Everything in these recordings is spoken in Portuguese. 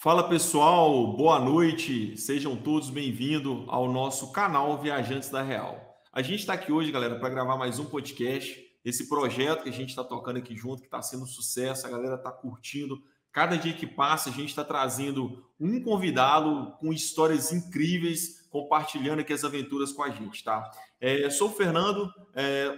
Fala pessoal, boa noite, sejam todos bem-vindos ao nosso canal Viajantes da Real. A gente está aqui hoje, galera, para gravar mais um podcast, esse projeto que a gente está tocando aqui junto, que está sendo um sucesso, a galera está curtindo. Cada dia que passa, a gente está trazendo um convidado com histórias incríveis, compartilhando aqui as aventuras com a gente, tá? Sou o Fernando,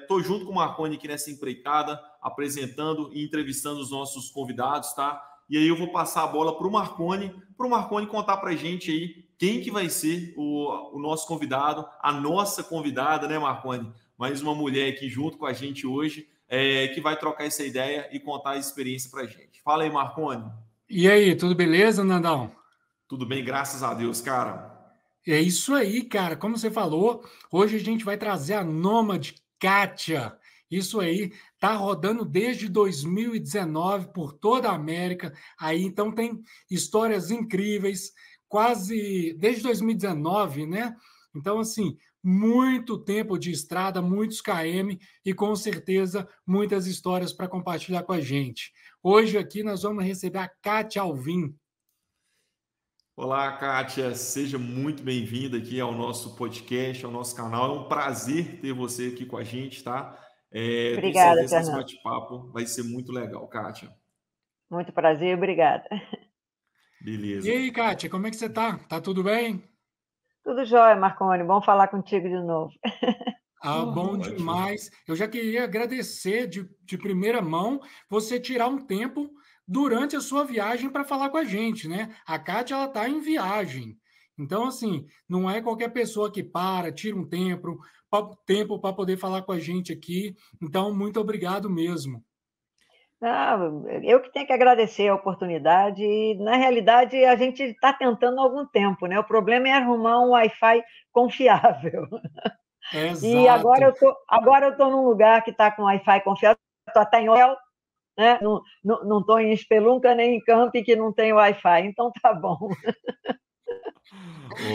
estou junto com o Marconi aqui nessa empreitada, apresentando e entrevistando os nossos convidados, tá? E aí eu vou passar a bola para o Marconi contar para a gente aí quem que vai ser o nosso convidado, a nossa convidada, né, Marconi? Mais uma mulher aqui junto com a gente hoje, que vai trocar essa ideia e contar a experiência para a gente. Fala aí, Marconi. E aí, tudo beleza, Nandão? Tudo bem, graças a Deus, cara. É isso aí, cara. Como você falou, hoje a gente vai trazer a Nômade Kátia. Isso aí, tá rodando desde 2019 por toda a América. Aí então tem histórias incríveis, quase desde 2019, né? Então, assim, muito tempo de estrada, muitos km e com certeza muitas histórias para compartilhar com a gente. Hoje aqui nós vamos receber a Kátia Alvim. Olá, Kátia, seja muito bem-vinda aqui ao nosso podcast, ao nosso canal. É um prazer ter você aqui com a gente, tá? Tenho Obrigada, certeza que esse Fernando. bate-papo vai ser muito legal, Kátia. Muito prazer, obrigada. E Beleza. aí, Kátia, como é que você tá? Tá tudo bem? Tudo jóia, Marconi. Bom falar contigo de novo. Ah, bom Ótimo. demais. Eu já queria agradecer de primeira mão você tirar um tempo durante a sua viagem para falar com a gente, né? A Kátia, ela tá em viagem. Então, assim, não é qualquer pessoa que tira um tempo para poder falar com a gente aqui. Então, muito obrigado mesmo. Não, eu que tenho que agradecer a oportunidade e, na realidade, a gente está tentando há algum tempo, né? O problema é arrumar um Wi-Fi confiável. E Exato. agora eu tô num lugar que está com Wi-Fi confiável, estou até em hotel, né? Não estou em Spelunca nem em camping que não tem Wi-Fi, então tá bom.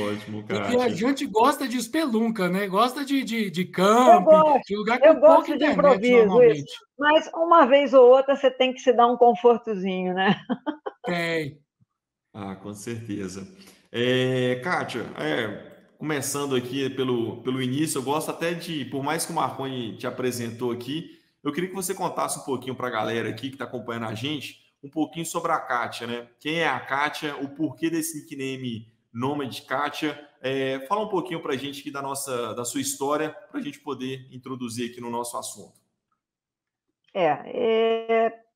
Ótimo, E Kátia. viajante gosta de espelunca, né? Gosta de Eu camping, gosto, de lugar com eu pouca gosto de internet improviso, isso. normalmente. Mas uma vez ou outra você tem que se dar um confortozinho, né? Tem. Ah, com certeza. Kátia, começando aqui pelo início, eu gosto até de, por mais que o Marconi te apresentou aqui, eu queria que você contasse um pouquinho para a galera aqui que está acompanhando a gente, um pouquinho sobre a Kátia, né? Quem é a Kátia, o porquê desse nickname Nômade Kátia. Fala um pouquinho para a gente aqui da sua história, para a gente poder introduzir aqui no nosso assunto.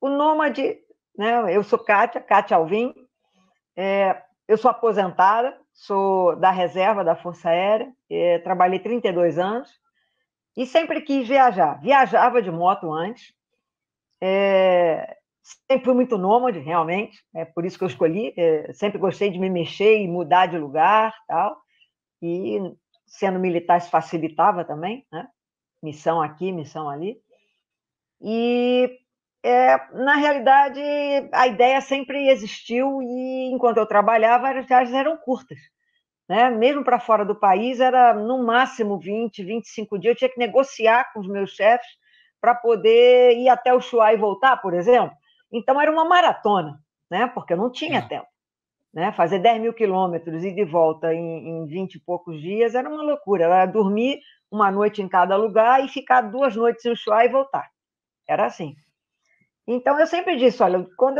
O Nômade, né? Eu sou Kátia Alvim, eu sou aposentada, sou da reserva da Força Aérea, trabalhei 32 anos e sempre quis viajar. Viajava de moto antes, sempre fui muito nômade, realmente, é por isso que eu escolhi. Sempre gostei de me mexer e mudar de lugar, tal. E sendo militar isso facilitava também, né? Missão aqui, missão ali. E na realidade a ideia sempre existiu e enquanto eu trabalhava as viagens eram curtas, né? Mesmo para fora do país era no máximo 20, 25 dias. Eu tinha que negociar com os meus chefes para poder ir até o Ushuaia e voltar, por exemplo. Então era uma maratona, né? Porque eu não tinha tempo, né? Fazer 10 mil quilômetros e de volta em 20 e poucos dias era uma loucura. Era dormir uma noite em cada lugar e ficar 2 noites em Ushuaia e voltar. Era assim. Então eu sempre disse, olha, quando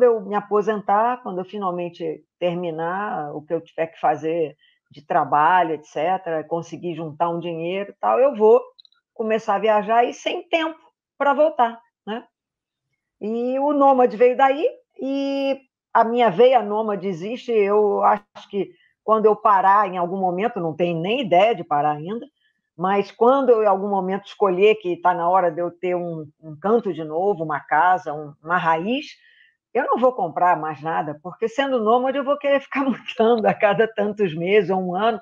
eu me aposentar, quando eu finalmente terminar o que eu tiver que fazer de trabalho, etc., conseguir juntar um dinheiro e tal, eu vou começar a viajar e sem tempo para voltar, né? E o Nômade veio daí e a minha veia nômade existe. Eu acho que quando eu parar em algum momento, não tenho nem ideia de parar ainda, mas quando eu em algum momento escolher que está na hora de eu ter um canto de novo, uma casa, uma raiz, eu não vou comprar mais nada, porque sendo nômade eu vou querer ficar mudando a cada tantos meses ou um ano.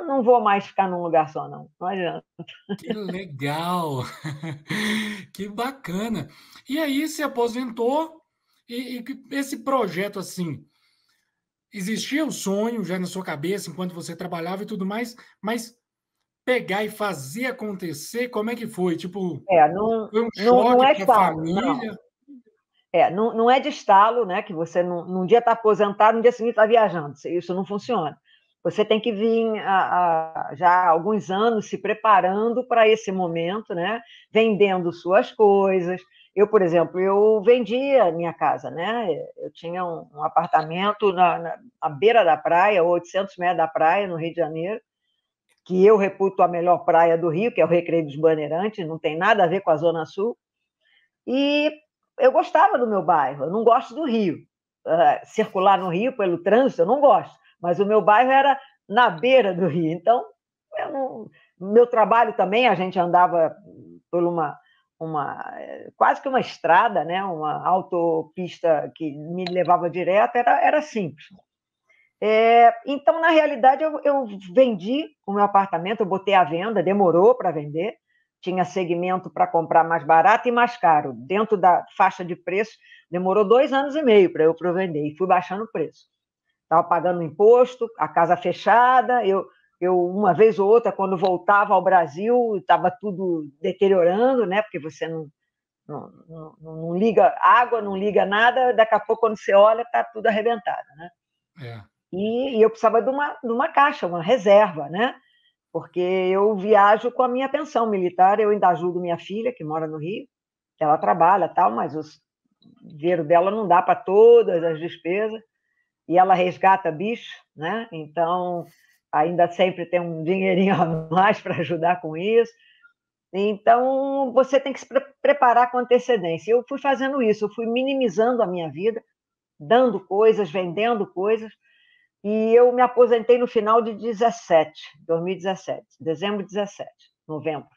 Não vou mais ficar num lugar só, não. Não adianta. Que legal! Que bacana! E aí se aposentou e esse projeto assim, existia o sonho já na sua cabeça enquanto você trabalhava e tudo mais, mas pegar e fazer acontecer, como é que foi? Tipo, Não, foi um não choque é para a fácil, não. família? Não é de estalo, né? Que você num dia está aposentado, no dia seguinte está viajando. Isso não funciona. Você tem que vir já há alguns anos se preparando para esse momento, né? Vendendo suas coisas. Eu, por exemplo, eu vendi a minha casa, né? Eu tinha um apartamento à beira da praia, 800 metros da praia, no Rio de Janeiro, que eu reputo a melhor praia do Rio, que é o Recreio dos Bandeirantes, não tem nada a ver com a Zona Sul. E eu gostava do meu bairro, eu não gosto do Rio. Circular no Rio pelo trânsito, eu não gosto. Mas o meu bairro era na beira do Rio. Então, meu trabalho também, a gente andava por quase que uma estrada, né? Uma autopista que me levava direto, era simples. Então, na realidade, eu vendi o meu apartamento, eu botei à venda, demorou para vender, tinha segmento para comprar mais barato e mais caro. Dentro da faixa de preço, demorou 2 anos e meio para eu vender, e fui baixando o preço. Estava pagando imposto, a casa fechada, eu uma vez ou outra, quando voltava ao Brasil, estava tudo deteriorando, né? Porque você não liga água, não liga nada, daqui a pouco, quando você olha, está tudo arrebentado, né? E eu precisava de uma caixa, uma reserva, né? Porque eu viajo com a minha pensão militar, eu ainda ajudo minha filha, que mora no Rio, ela trabalha, tal, mas o dinheiro dela não dá para todas as despesas, e ela resgata bicho, né? Então, ainda sempre tem um dinheirinho a mais para ajudar com isso. Então, você tem que se preparar com antecedência. Eu fui fazendo isso, eu fui minimizando a minha vida, dando coisas, vendendo coisas, e eu me aposentei no final de 2017, dezembro de 17, novembro.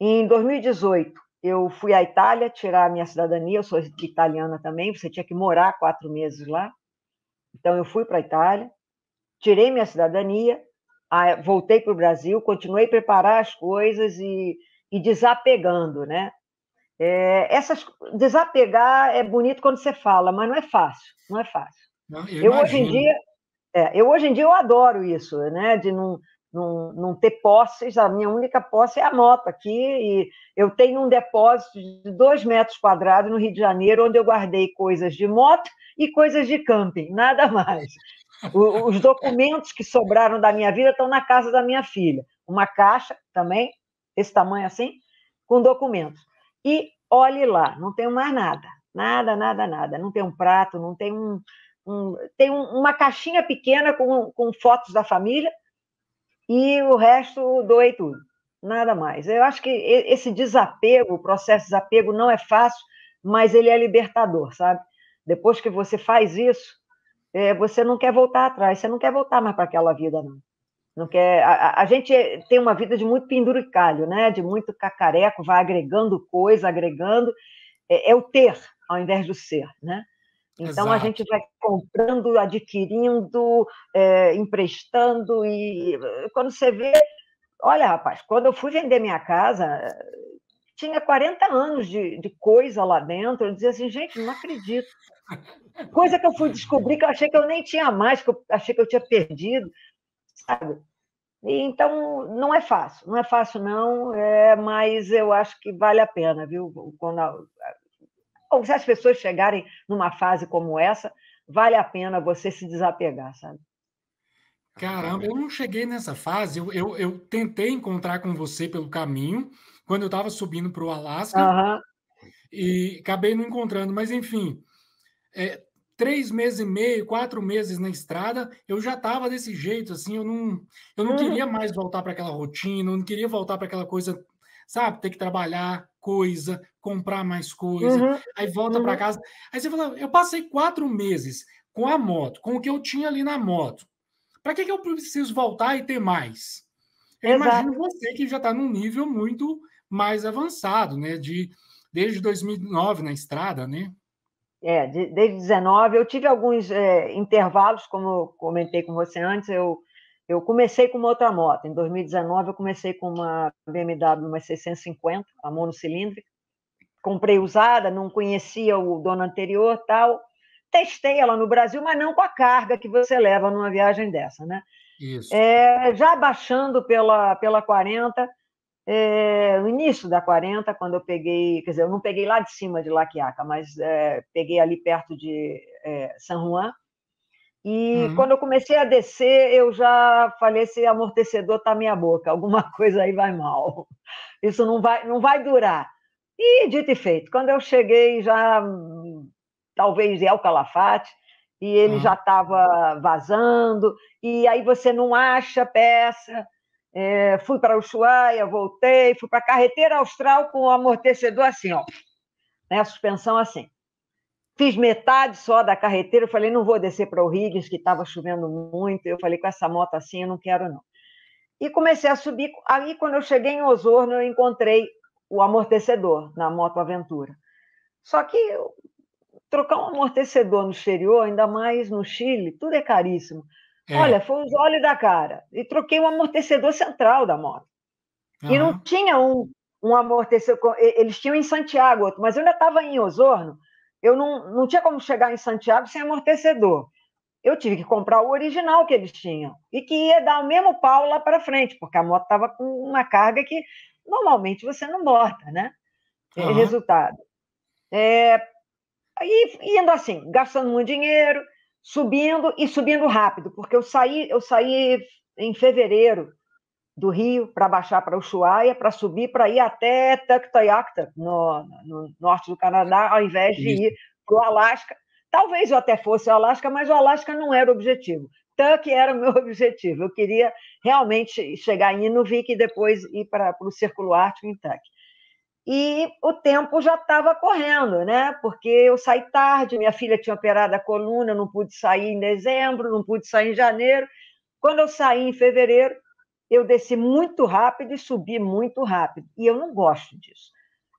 Em 2018, eu fui à Itália tirar a minha cidadania, eu sou italiana também, você tinha que morar 4 meses lá. Então, eu fui para a Itália, tirei minha cidadania, voltei para o Brasil, continuei a preparar as coisas e desapegando, né? Desapegar é bonito quando você fala, mas não é fácil, não é fácil. Não, eu hoje em dia, hoje em dia eu adoro isso, né? De não ter posses. A minha única posse é a moto aqui, e eu tenho um depósito de 2 metros quadrados no Rio de Janeiro, onde eu guardei coisas de moto e coisas de camping, nada mais. Os documentos que sobraram da minha vida estão na casa da minha filha. Uma caixa também, esse tamanho assim, com documentos. E olhe lá, não tenho mais nada. Nada, nada, nada. Não tem um prato, não tem tem uma caixinha pequena com fotos da família, e o resto doei tudo. Nada mais. Eu acho que esse desapego, o processo de desapego não é fácil, mas ele é libertador, sabe? Depois que você faz isso, você não quer voltar atrás, você não quer voltar mais para aquela vida, não. Não quer. A gente tem uma vida de muito penduricalho, né? De muito cacareco, vai agregando coisa, agregando. É o ter, ao invés do ser, né? Então, Exato. a gente vai comprando, adquirindo, emprestando, e quando você vê... Olha, rapaz, quando eu fui vender minha casa, tinha 40 anos de coisa lá dentro, eu dizia assim, gente, não acredito. Coisa que eu fui descobrir que eu achei que eu nem tinha mais, que eu achei que eu tinha perdido, sabe? Então, não é fácil não, mas eu acho que vale a pena, viu? Ou se as pessoas chegarem numa fase como essa, vale a pena você se desapegar, sabe? Caramba, eu não cheguei nessa fase. Eu tentei encontrar com você pelo caminho, quando eu estava subindo para o Alasca, Uhum. e acabei não encontrando. Mas, enfim, 3 meses e meio, 4 meses na estrada, eu já estava desse jeito, assim, eu não queria mais voltar para aquela rotina, eu não queria voltar para aquela coisa, sabe, ter que trabalhar coisa, comprar mais coisa, aí volta para casa. Aí você fala, eu passei 4 meses com a moto, com o que eu tinha ali na moto. Para que eu preciso voltar e ter mais? Eu Exato. imagino você que já está num nível muito mais avançado, né? Desde 2009 na estrada, né? Desde 19, eu tive alguns intervalos, como eu comentei com você antes, eu comecei com uma outra moto. Em 2019, eu comecei com uma BMW, uma 650, a monocilíndrica. Comprei usada, não conhecia o dono anterior, tal. Testei ela no Brasil, mas não com a carga que você leva numa viagem dessa, né? Isso. Já baixando pela 40, no início da 40, quando eu peguei, quer dizer, eu não peguei lá de cima de La Quiaca, mas peguei ali perto de San Juan. E quando eu comecei a descer, eu já falei: esse amortecedor está minha boca, alguma coisa aí vai mal. Isso não vai durar. E dito e feito, quando eu cheguei já, talvez El Calafate, e ele já estava vazando, e aí você não acha peça. Fui para Ushuaia, voltei, fui para a carreteira austral com o amortecedor assim, ó, né, a suspensão assim. Fiz metade só da carreteira, eu falei: não vou descer para o Higgins, que estava chovendo muito. Eu falei: com essa moto assim, eu não quero, não. E comecei a subir. Aí, quando eu cheguei em Osorno, eu encontrei o amortecedor na Moto Aventura. Só que trocar um amortecedor no exterior, ainda mais no Chile, tudo é caríssimo. Olha, foi os olhos da cara. E troquei o amortecedor central da moto. E não tinha um amortecedor. Eles tinham em Santiago outro, mas eu ainda estava em Osorno. Eu não tinha como chegar em Santiago sem amortecedor. Eu tive que comprar o original que eles tinham e que ia dar o mesmo pau lá para frente, porque a moto estava com uma carga que normalmente você não bota, né? Resultado. Aí indo assim, gastando muito dinheiro, subindo rápido, porque eu saí em fevereiro do Rio para baixar para Ushuaia, para subir, para ir até Tuktoyakta, no norte do Canadá, ao invés de ir para o Alasca. Talvez eu até fosse o Alasca, mas o Alasca não era o objetivo. Tuk era o meu objetivo. Eu queria realmente chegar em Inuvik e depois ir para o Círculo Ártico em Tuk. E o tempo já estava correndo, né? Porque eu saí tarde, minha filha tinha operado a coluna, eu não pude sair em dezembro, não pude sair em janeiro. Quando eu saí em fevereiro, eu desci muito rápido e subi muito rápido. E eu não gosto disso.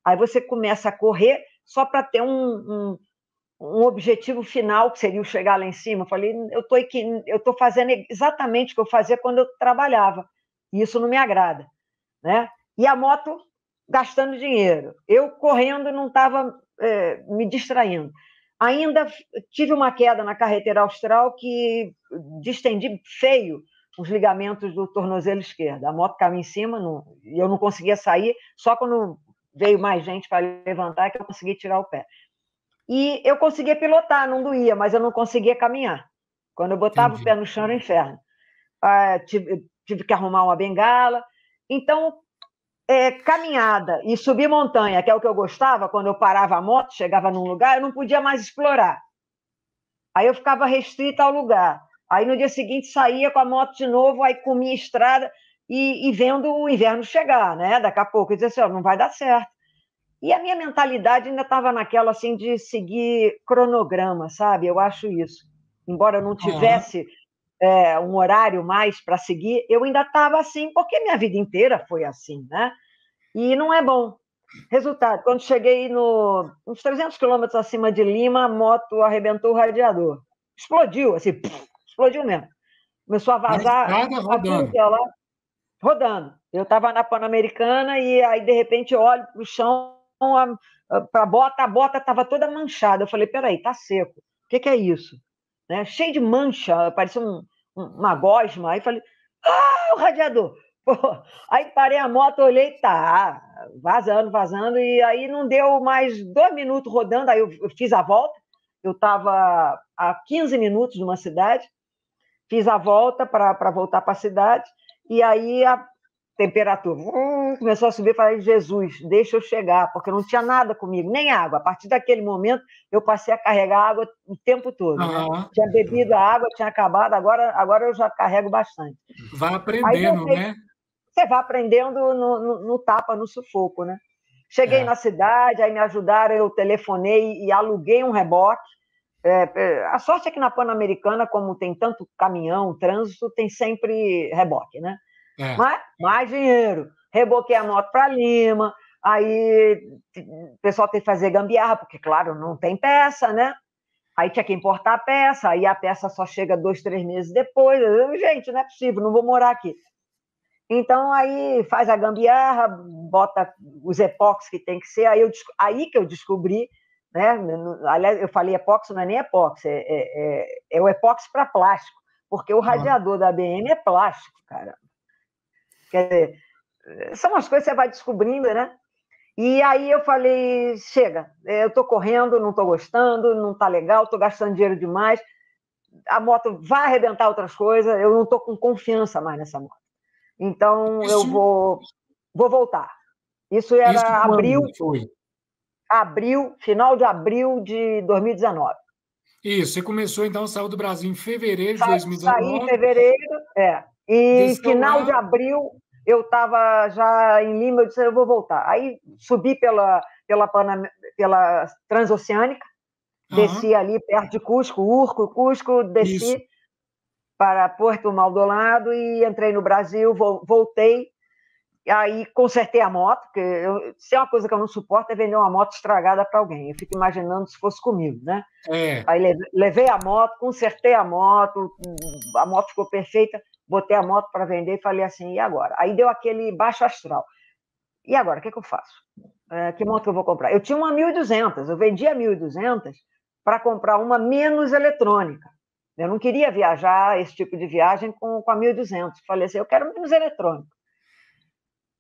Aí você começa a correr só para ter um objetivo final, que seria o chegar lá em cima. Eu falei: eu estou fazendo exatamente o que eu fazia quando eu trabalhava. E isso não me agrada, né? E a moto gastando dinheiro. Eu correndo não estava me distraindo. Ainda tive uma queda na carreteira austral que distendi feio os ligamentos do tornozelo esquerdo. A moto caiu em cima e eu não conseguia sair, só quando veio mais gente para levantar que eu consegui tirar o pé. E eu conseguia pilotar, não doía, mas eu não conseguia caminhar. Quando eu botava o pé no chão era inferno. Tive que arrumar uma bengala. Então, caminhada e subir montanha, que é o que eu gostava, quando eu parava a moto, chegava num lugar, eu não podia mais explorar. Aí eu ficava restrita ao lugar. Aí no dia seguinte saía com a moto de novo, aí comia estrada e vendo o inverno chegar, né? Daqui a pouco eu dizia assim: ó, não vai dar certo. E a minha mentalidade ainda estava naquela assim de seguir cronograma, sabe? Eu acho isso. Embora eu não tivesse um horário mais para seguir, eu ainda estava assim, porque minha vida inteira foi assim, né? E não é bom. Resultado, quando cheguei uns 300 quilômetros acima de Lima, a moto arrebentou o radiador. Explodiu, assim, explodiu mesmo. Começou a vazar tudo que é lá, rodando. Eu estava na Pan-Americana e aí, de repente, eu olho para o chão, para a bota estava toda manchada. Eu falei: peraí, tá seco. O que é isso? Né? Cheio de mancha, parecia uma gosma. Aí falei: o radiador! Pô, aí parei a moto, olhei, tá vazando, e aí não deu mais 2 minutos rodando, aí eu fiz a volta, eu estava a 15 minutos de uma cidade, fiz a volta para voltar para a cidade, e aí a temperatura começou a subir, falei: Jesus, deixa eu chegar, porque não tinha nada comigo, nem água. A partir daquele momento, eu passei a carregar água o tempo todo, né? Tinha bebido a água, tinha acabado, agora eu já carrego bastante. Vai aprendendo, né? Você vai aprendendo no tapa, no sufoco, né? Cheguei na cidade, aí me ajudaram, eu telefonei e aluguei um reboque. A sorte é que na Pan-Americana, como tem tanto caminhão, trânsito, tem sempre reboque, né? Mas mais dinheiro. Reboquei a moto para Lima, aí o pessoal tem que fazer gambiarra, porque, claro, não tem peça, né? Aí tinha que importar a peça, aí a peça só chega 2, 3 meses depois. Gente, não é possível, não vou morar aqui. Então, aí faz a gambiarra, bota os epóxi que tem que ser, aí que eu descobri, né? Aliás, eu falei epóxi, não é nem epóxi, é o epóxi para plástico, porque o radiador da BM é plástico, cara. Quer dizer, São as coisas que você vai descobrindo, né? E aí eu falei, chega, eu estou correndo, não estou gostando, não está legal, estou gastando dinheiro demais, a moto vai arrebentar outras coisas, eu não estou com confiança mais nessa moto. Então eu vou voltar. Isso era final de abril de 2019. Isso, você começou, então, saiu do Brasil em fevereiro de 2019. Saí em fevereiro, e final de abril eu estava já em Lima, eu disse, eu vou voltar. Aí subi pela Transoceânica, desci ali perto de Cusco, desci para Porto Maldonado e entrei no Brasil, voltei, aí consertei a moto, porque se é uma coisa que eu não suporto é vender uma moto estragada para alguém. Eu fico imaginando se fosse comigo, né? Aí levei a moto, consertei a moto ficou perfeita, botei a moto para vender e falei assim, e agora? Aí deu aquele baixo astral. E agora, o que eu faço? Que moto que eu vou comprar? Eu tinha uma 1.200, eu vendi a 1.200 para comprar uma menos eletrônica. Eu não queria viajar, esse tipo de viagem, com a 1.200. Falei assim, eu quero menos eletrônico.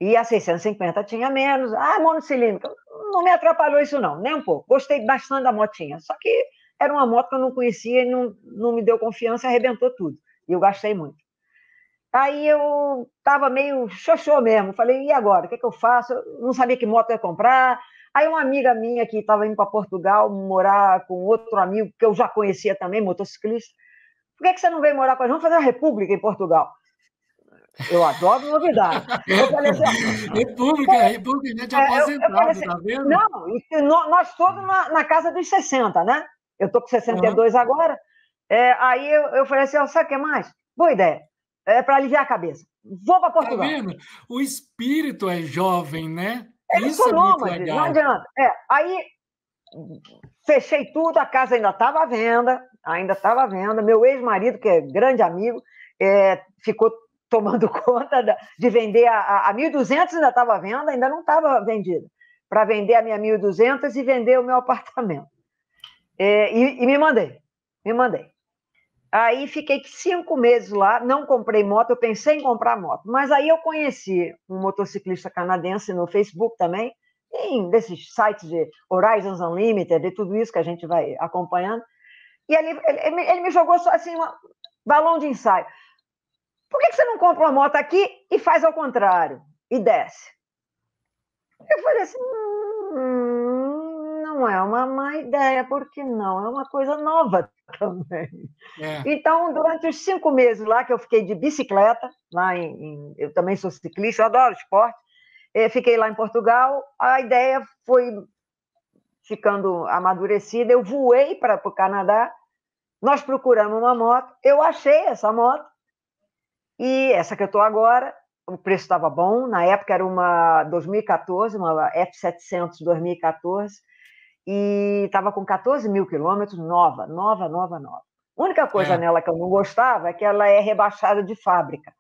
E a 650 tinha menos. Monocilíndrica. Não me atrapalhou isso, não, nem um pouco. Gostei bastante da motinha. Só que era uma moto que eu não conhecia e não me deu confiança e arrebentou tudo. E eu gastei muito. Aí eu estava meio xoxô mesmo. Falei, e agora? O que eu faço? Eu não sabia que moto eu ia comprar. Aí uma amiga minha que estava indo para Portugal morar com outro amigo que eu já conhecia também, motociclista. Por que você não veio morar com a gente? Vamos fazer uma república em Portugal. Eu adoro novidade. Eu falei assim, República de aposentado, assim, tá vendo? Não, nós todos na casa dos 60, né? Eu tô com 62 agora. Aí eu falei assim, sabe o que mais? Boa ideia. Para aliviar a cabeça. Vou para Portugal. Tá vendo? O espírito é jovem, né? Eu Isso sou nômade, não adianta. Aí fechei tudo, a casa ainda estava à venda. Meu ex-marido, que é grande amigo, ficou tomando conta de vender a 1.200, ainda estava à venda, ainda não estava vendida. Para vender a minha 1.200 e vender o meu apartamento. E me mandei. Aí fiquei 5 meses lá, não comprei moto, eu pensei em comprar moto. Mas aí eu conheci um motociclista canadense no Facebook também, desses sites de Horizons Unlimited e tudo isso que a gente vai acompanhando. E ele me jogou só assim, um balão de ensaio. Por que você não compra uma moto aqui e faz ao contrário? E desce. Eu falei assim, não é uma má ideia, porque não? É uma coisa nova também. Então, durante os 5 meses lá, que eu fiquei de bicicleta, eu também sou ciclista, eu adoro esporte, fiquei lá em Portugal, a ideia foi ficando amadurecida, eu voei para o Canadá, nós procuramos uma moto, eu achei essa moto, e essa que eu estou agora, o preço estava bom, na época era uma 2014, uma F700 2014, e estava com 14 mil quilômetros, nova. A única coisa nela que eu não gostava é que ela é rebaixada de fábrica.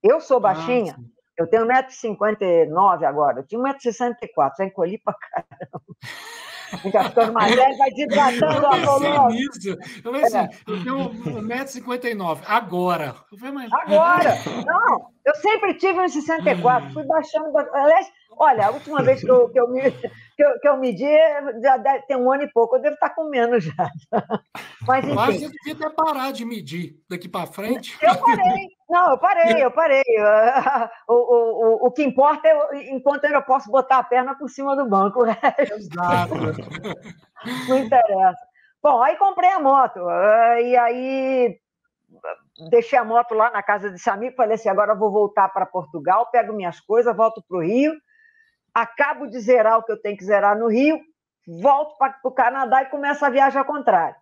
Eu sou baixinha, eu tenho 1,59 m agora, eu tinha 1,64 m, já encolhi pra caramba. Fica ficando mais velho, vai desidratando a coluna. Eu pensei, eu tenho 1,59 m agora. Agora! Não, eu sempre tive 1,64 m, fui baixando. Aliás, olha, a última vez que eu medi, já deve ter 1 ano e pouco, eu devo estar com menos já. Mas, enfim. Mas você devia até parar de medir daqui para frente. Eu parei. O que importa é enquanto eu posso botar a perna por cima do banco. Exato. Não interessa. Bom, aí comprei a moto. E aí deixei a moto lá na casa desse amigo, falei assim, agora eu vou voltar para Portugal, pego minhas coisas, volto para o Rio, acabo de zerar o que eu tenho que zerar no Rio, volto para o Canadá e começo a viagem ao contrário.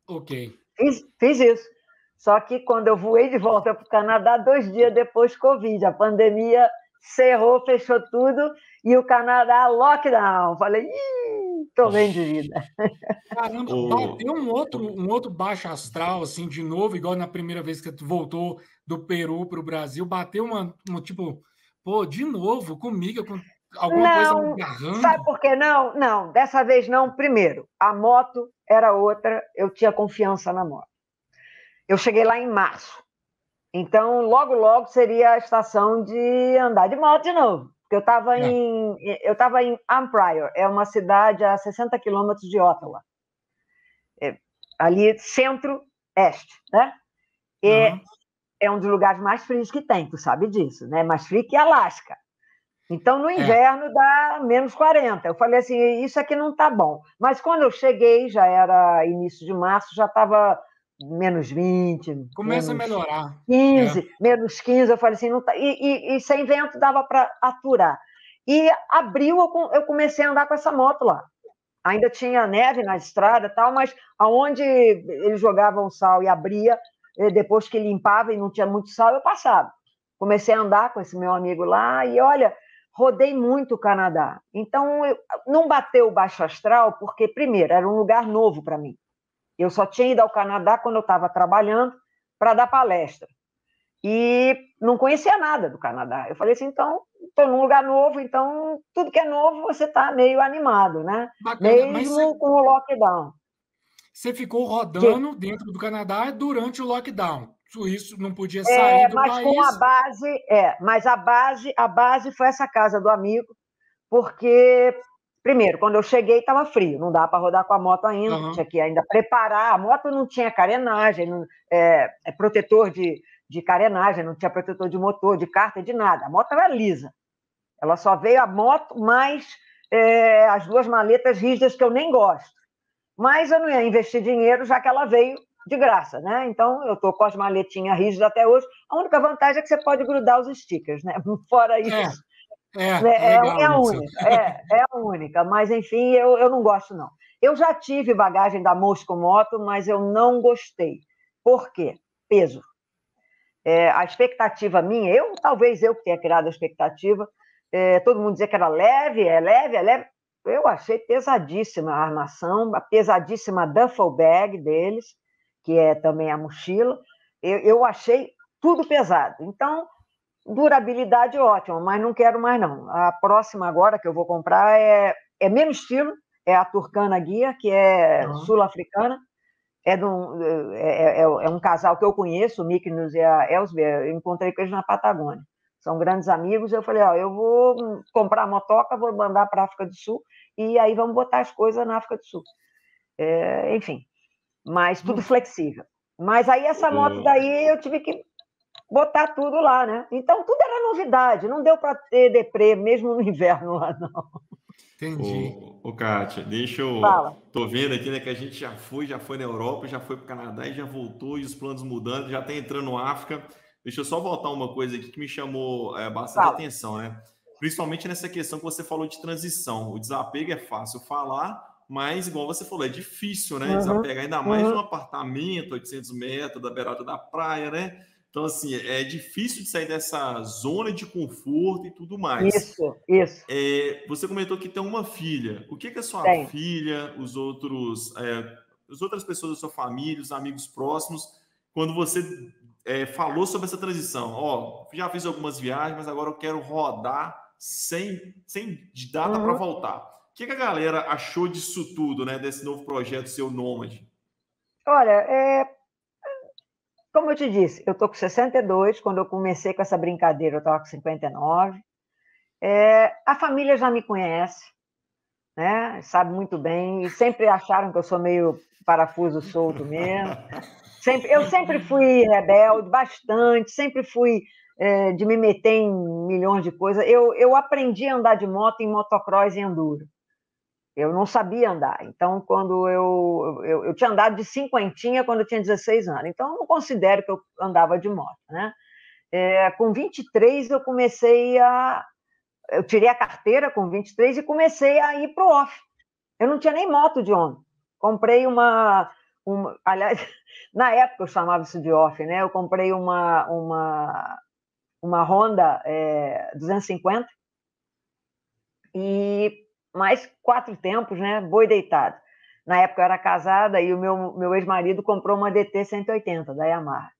Ok. Fiz isso. Só que quando eu voei de volta para o Canadá, 2 dias depois, Covid, a pandemia cerrou, fechou tudo, e o Canadá, lockdown. Falei, tô bem de vida. Caramba, bateu um outro baixo astral, assim, de novo, igual na primeira vez que tu voltou do Peru para o Brasil, bateu tipo, de novo, comigo, com alguma coisa me agarrando. Sabe por que não? Não, dessa vez não. Primeiro, a moto era outra, eu tinha confiança na moto. Eu cheguei lá em março. Então, logo, logo seria a estação de andar de moto de novo. Porque eu estava em Arnprior, é uma cidade a 60 quilômetros de Ottawa. Ali, centro-este, né? E é um dos lugares mais frios que tem, tu sabe disso, né? Mais frio que Alasca. Então, no inverno, dá menos 40. Eu falei assim, isso aqui não está bom. Mas quando eu cheguei, já era início de março, já estava menos 20, Começa menos a melhorar. 15, menos 15. Eu falei assim, não tá... e sem vento dava para aturar. E abril eu comecei a andar com essa moto lá. Ainda tinha neve na estrada, tal, mas aonde eles jogavam sal e abria, depois que limpava e não tinha muito sal, eu passava. Comecei a andar com esse meu amigo lá e, olha, rodei muito o Canadá. Então, não bateu o baixo astral, porque, primeiro, era um lugar novo para mim. Eu só tinha ido ao Canadá quando eu estava trabalhando para dar palestra. E não conhecia nada do Canadá. Eu falei assim, então, estou num lugar novo, então tudo que é novo você está meio animado, né? Bacana. Mesmo com o lockdown. Você ficou rodando dentro do Canadá durante o lockdown. Isso não podia sair do mas país. Com a base, mas a base foi essa casa do amigo, porque, primeiro, quando eu cheguei estava frio, não dava para rodar com a moto ainda, tinha que ainda preparar, a moto não tinha carenagem, protetor de carenagem, não tinha protetor de motor, de cárter, de nada, a moto era lisa, ela só veio a moto mais as duas maletas rígidas que eu nem gosto, mas eu não ia investir dinheiro já que ela veio de graça, né? Então, eu estou com as maletinhas rígidas até hoje. A única vantagem é que você pode grudar os stickers, né? Fora isso, legal a isso. única. É a única. Mas, enfim, eu não gosto, não. Eu já tive bagagem da Mosco Moto, mas eu não gostei. Por quê? Peso. A expectativa minha, talvez eu que tenha criado a expectativa, todo mundo dizia que era leve, é leve. Eu achei pesadíssima a armação, a pesadíssima duffel bag deles, que é também a mochila. Eu achei tudo pesado. Então, durabilidade ótima, mas não quero mais, não. A próxima agora que eu vou comprar é mesmo estilo, é a Turkana Gear, que é sul-africana. É um casal que eu conheço, o Miknus e a Elsber, eu encontrei com eles na Patagônia. São grandes amigos, eu falei, eu vou comprar a motoca, vou mandar para a África do Sul, e aí vamos botar as coisas na África do Sul. Enfim, mas tudo flexível. Mas aí essa moto daí eu tive que botar tudo lá, né? Então tudo era novidade, não deu para ter deprê, mesmo no inverno lá, não. Entendi. Ô, Kátia, deixa eu... Fala. Tô vendo aqui, né, que a gente já foi na Europa, já foi para o Canadá e já voltou, e os planos mudando, já está entrando no África. Deixa eu só voltar uma coisa aqui que me chamou bastante atenção, né? Principalmente nessa questão que você falou de transição. O desapego é fácil falar, mas, igual você falou, é difícil, né? Desapegar ainda mais de um apartamento, 800 metros, da beirada da praia, né? Então, assim, é difícil de sair dessa zona de conforto e tudo mais. Isso. Você comentou que tem uma filha. O que a sua filha, as outras pessoas da sua família, os amigos próximos, quando você falou sobre essa transição? Já fiz algumas viagens, mas agora eu quero rodar sem data para voltar. O que a galera achou disso tudo, né? Desse novo projeto seu Nômade? Olha, como eu te disse, eu estou com 62, quando eu comecei com essa brincadeira eu estava com 59. A família já me conhece, né? Sabe muito bem, e sempre acharam que eu sou meio parafuso solto mesmo. Eu sempre fui rebelde, bastante, sempre fui de me meter em milhões de coisas. Eu aprendi a andar de moto em motocross e enduro. Eu não sabia andar. Então, quando eu tinha andado de cinquentinha quando eu tinha 16 anos. Então, eu não considero que eu andava de moto, né? Com 23, eu comecei a... Eu tirei a carteira com 23 e comecei a ir para o off. Eu não tinha nem moto de onda. Comprei aliás, na época eu chamava isso de off, né? Eu comprei uma Honda 250 e mais 4 tempos, né? Boi deitado. Na época eu era casada e o meu ex-marido comprou uma DT 180 da Yamaha.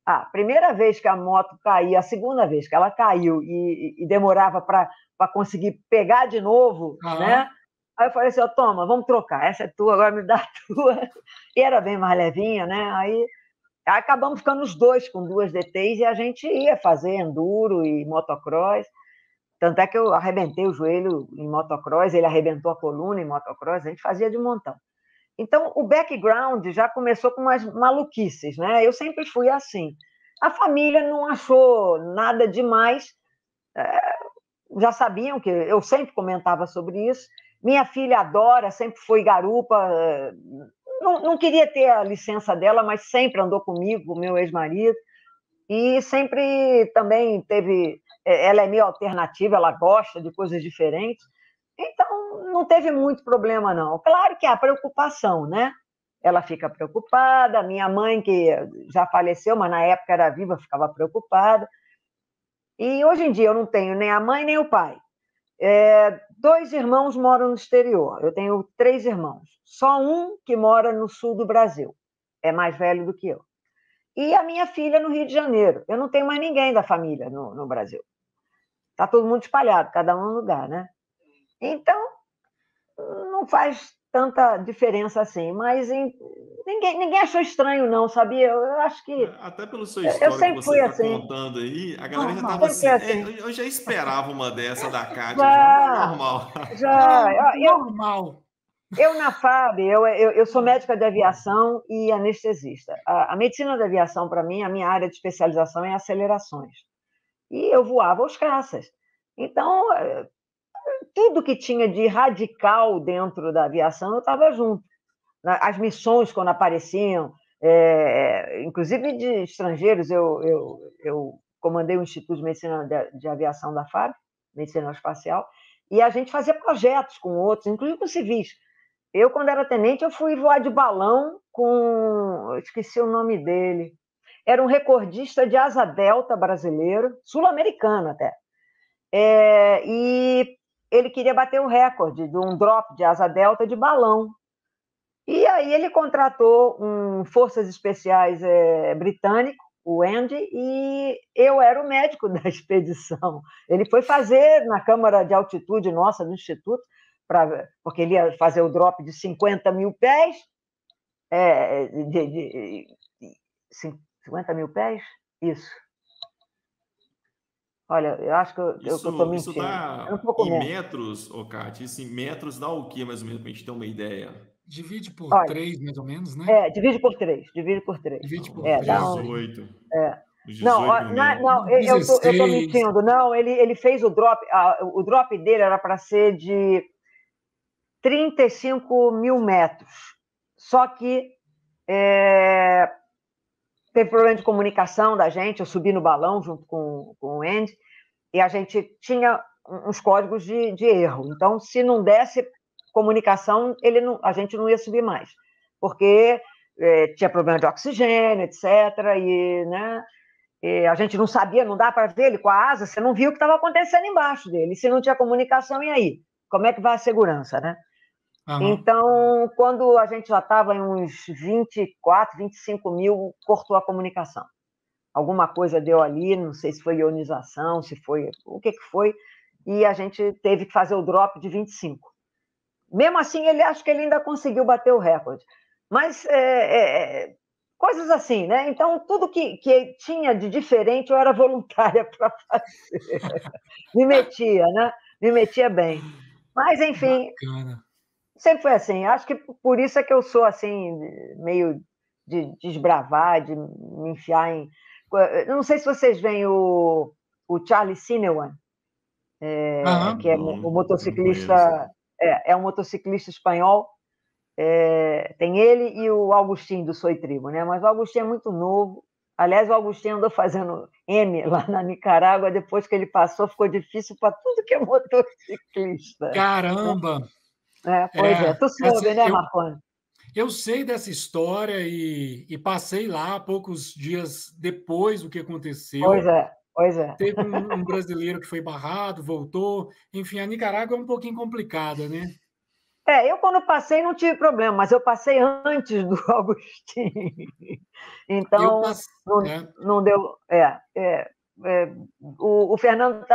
A primeira vez que a moto caiu, a segunda vez que ela caiu e demorava para conseguir pegar de novo, né? Aí eu falei assim, toma, vamos trocar, essa é tua, agora me dá a tua. E era bem mais levinha, né? Aí Acabamos ficando os dois com 2 DTs e a gente ia fazer enduro e motocross. Tanto é que eu arrebentei o joelho em motocross, ele arrebentou a coluna em motocross, a gente fazia de montão. Então, o background já começou com umas maluquices, né? Eu sempre fui assim. A família não achou nada demais, já sabiam que eu sempre comentava sobre isso. Minha filha adora, sempre foi garupa, não queria ter a licença dela, mas sempre andou comigo, o meu ex-marido, e sempre também teve. Ela é meio alternativa, ela gosta de coisas diferentes, então não teve muito problema, não. Claro que há preocupação, né? Ela fica preocupada, minha mãe, que já faleceu, mas na época era viva, ficava preocupada. E hoje em dia eu não tenho nem a mãe nem o pai. 2 irmãos moram no exterior. Eu tenho 3 irmãos. Só um que mora no sul do Brasil. É mais velho do que eu. E a minha filha no Rio de Janeiro. Eu não tenho mais ninguém da família no Brasil. Está todo mundo espalhado, cada um no lugar, né? Então, não faz tanta diferença assim. Mas ninguém achou estranho, não, sabia? Eu acho que... Até pelo seu Eu histórico que sempre você fui está assim. contando aí, a galera já Normal. estava Sempre assim. fui assim. Eu já esperava uma dessa da Kátia, já, mas é Já, normal. já. Normal. Eu, na FAB, eu sou médica de aviação e anestesista. A medicina da aviação, para mim, a minha área de especialização é acelerações. E eu voava os caças. Então, tudo que tinha de radical dentro da aviação, eu estava junto. As missões, quando apareciam, inclusive de estrangeiros, eu comandei o Instituto de Medicina de Aviação da FAB, Medicina Aeroespacial, e a gente fazia projetos com outros, inclusive com civis. Eu, quando era tenente, eu fui voar de balão com... Eu esqueci o nome dele. Era um recordista de asa delta brasileiro, sul-americano até. E ele queria bater o recorde de um drop de asa delta de balão. E aí ele contratou um Forças Especiais britânico, o Andy, e eu era o médico da expedição. Ele foi fazer na câmara de altitude nossa, do Instituto, porque ele ia fazer o drop de 50 mil pés, 50 mil pés? Isso. Olha, eu acho que eu estou mentindo. Isso dá É um pouco em menos. metros, Kátia, isso em metros dá o quê, mais ou menos, para a gente ter uma ideia? Divide por Olha, 3, mais ou menos, né? divide por 3. Divide por 3. Divide por Uns 3. Dá um... 18. Uns Não, 18 mil metros. não, eu estou 16. mentindo. Não, ele fez o drop dele era para ser de 35 mil metros. Só que teve problema de comunicação da gente, eu subi no balão junto com o Andy, e a gente tinha uns códigos de erro. Então, se não desse comunicação, a gente não ia subir mais, porque tinha problema de oxigênio, etc. Né, e a gente não sabia, não dá para ver ele com a asa, você não viu o que estava acontecendo embaixo dele. E se não tinha comunicação, e aí? Como é que vai a segurança, né? Uhum. Então, quando a gente já estava em uns 24, 25 mil, cortou a comunicação. Alguma coisa deu ali, não sei se foi ionização, se foi o que foi, e a gente teve que fazer o drop de 25. Mesmo assim, acho que ele ainda conseguiu bater o recorde. Mas coisas assim, né? Então, tudo que tinha de diferente, eu era voluntária para fazer. Me metia, né? Me metia bem. Mas, enfim, Bacana. sempre foi assim. Acho que por isso é que eu sou assim, meio de desbravar, de me enfiar em... Eu não sei se vocês veem o Charlie Sinewan, que é Não, o não conheço. motociclista, é um motociclista espanhol. Tem ele e o Agustinho do Soy Tribo, né? Mas o Agustinho é muito novo. Aliás, o Agustinho andou fazendo M lá na Nicarágua, depois que ele passou, ficou difícil para tudo que é motociclista. Caramba! Pois é. Tu soube, né, eu, Marconi? eu sei dessa história e passei lá poucos dias depois do que aconteceu. Pois é. Teve um brasileiro que foi barrado, voltou. Enfim, a Nicarágua é um pouquinho complicada, né? Eu quando passei não tive problema, mas eu passei antes do Agostinho. Então, não deu... o Fernando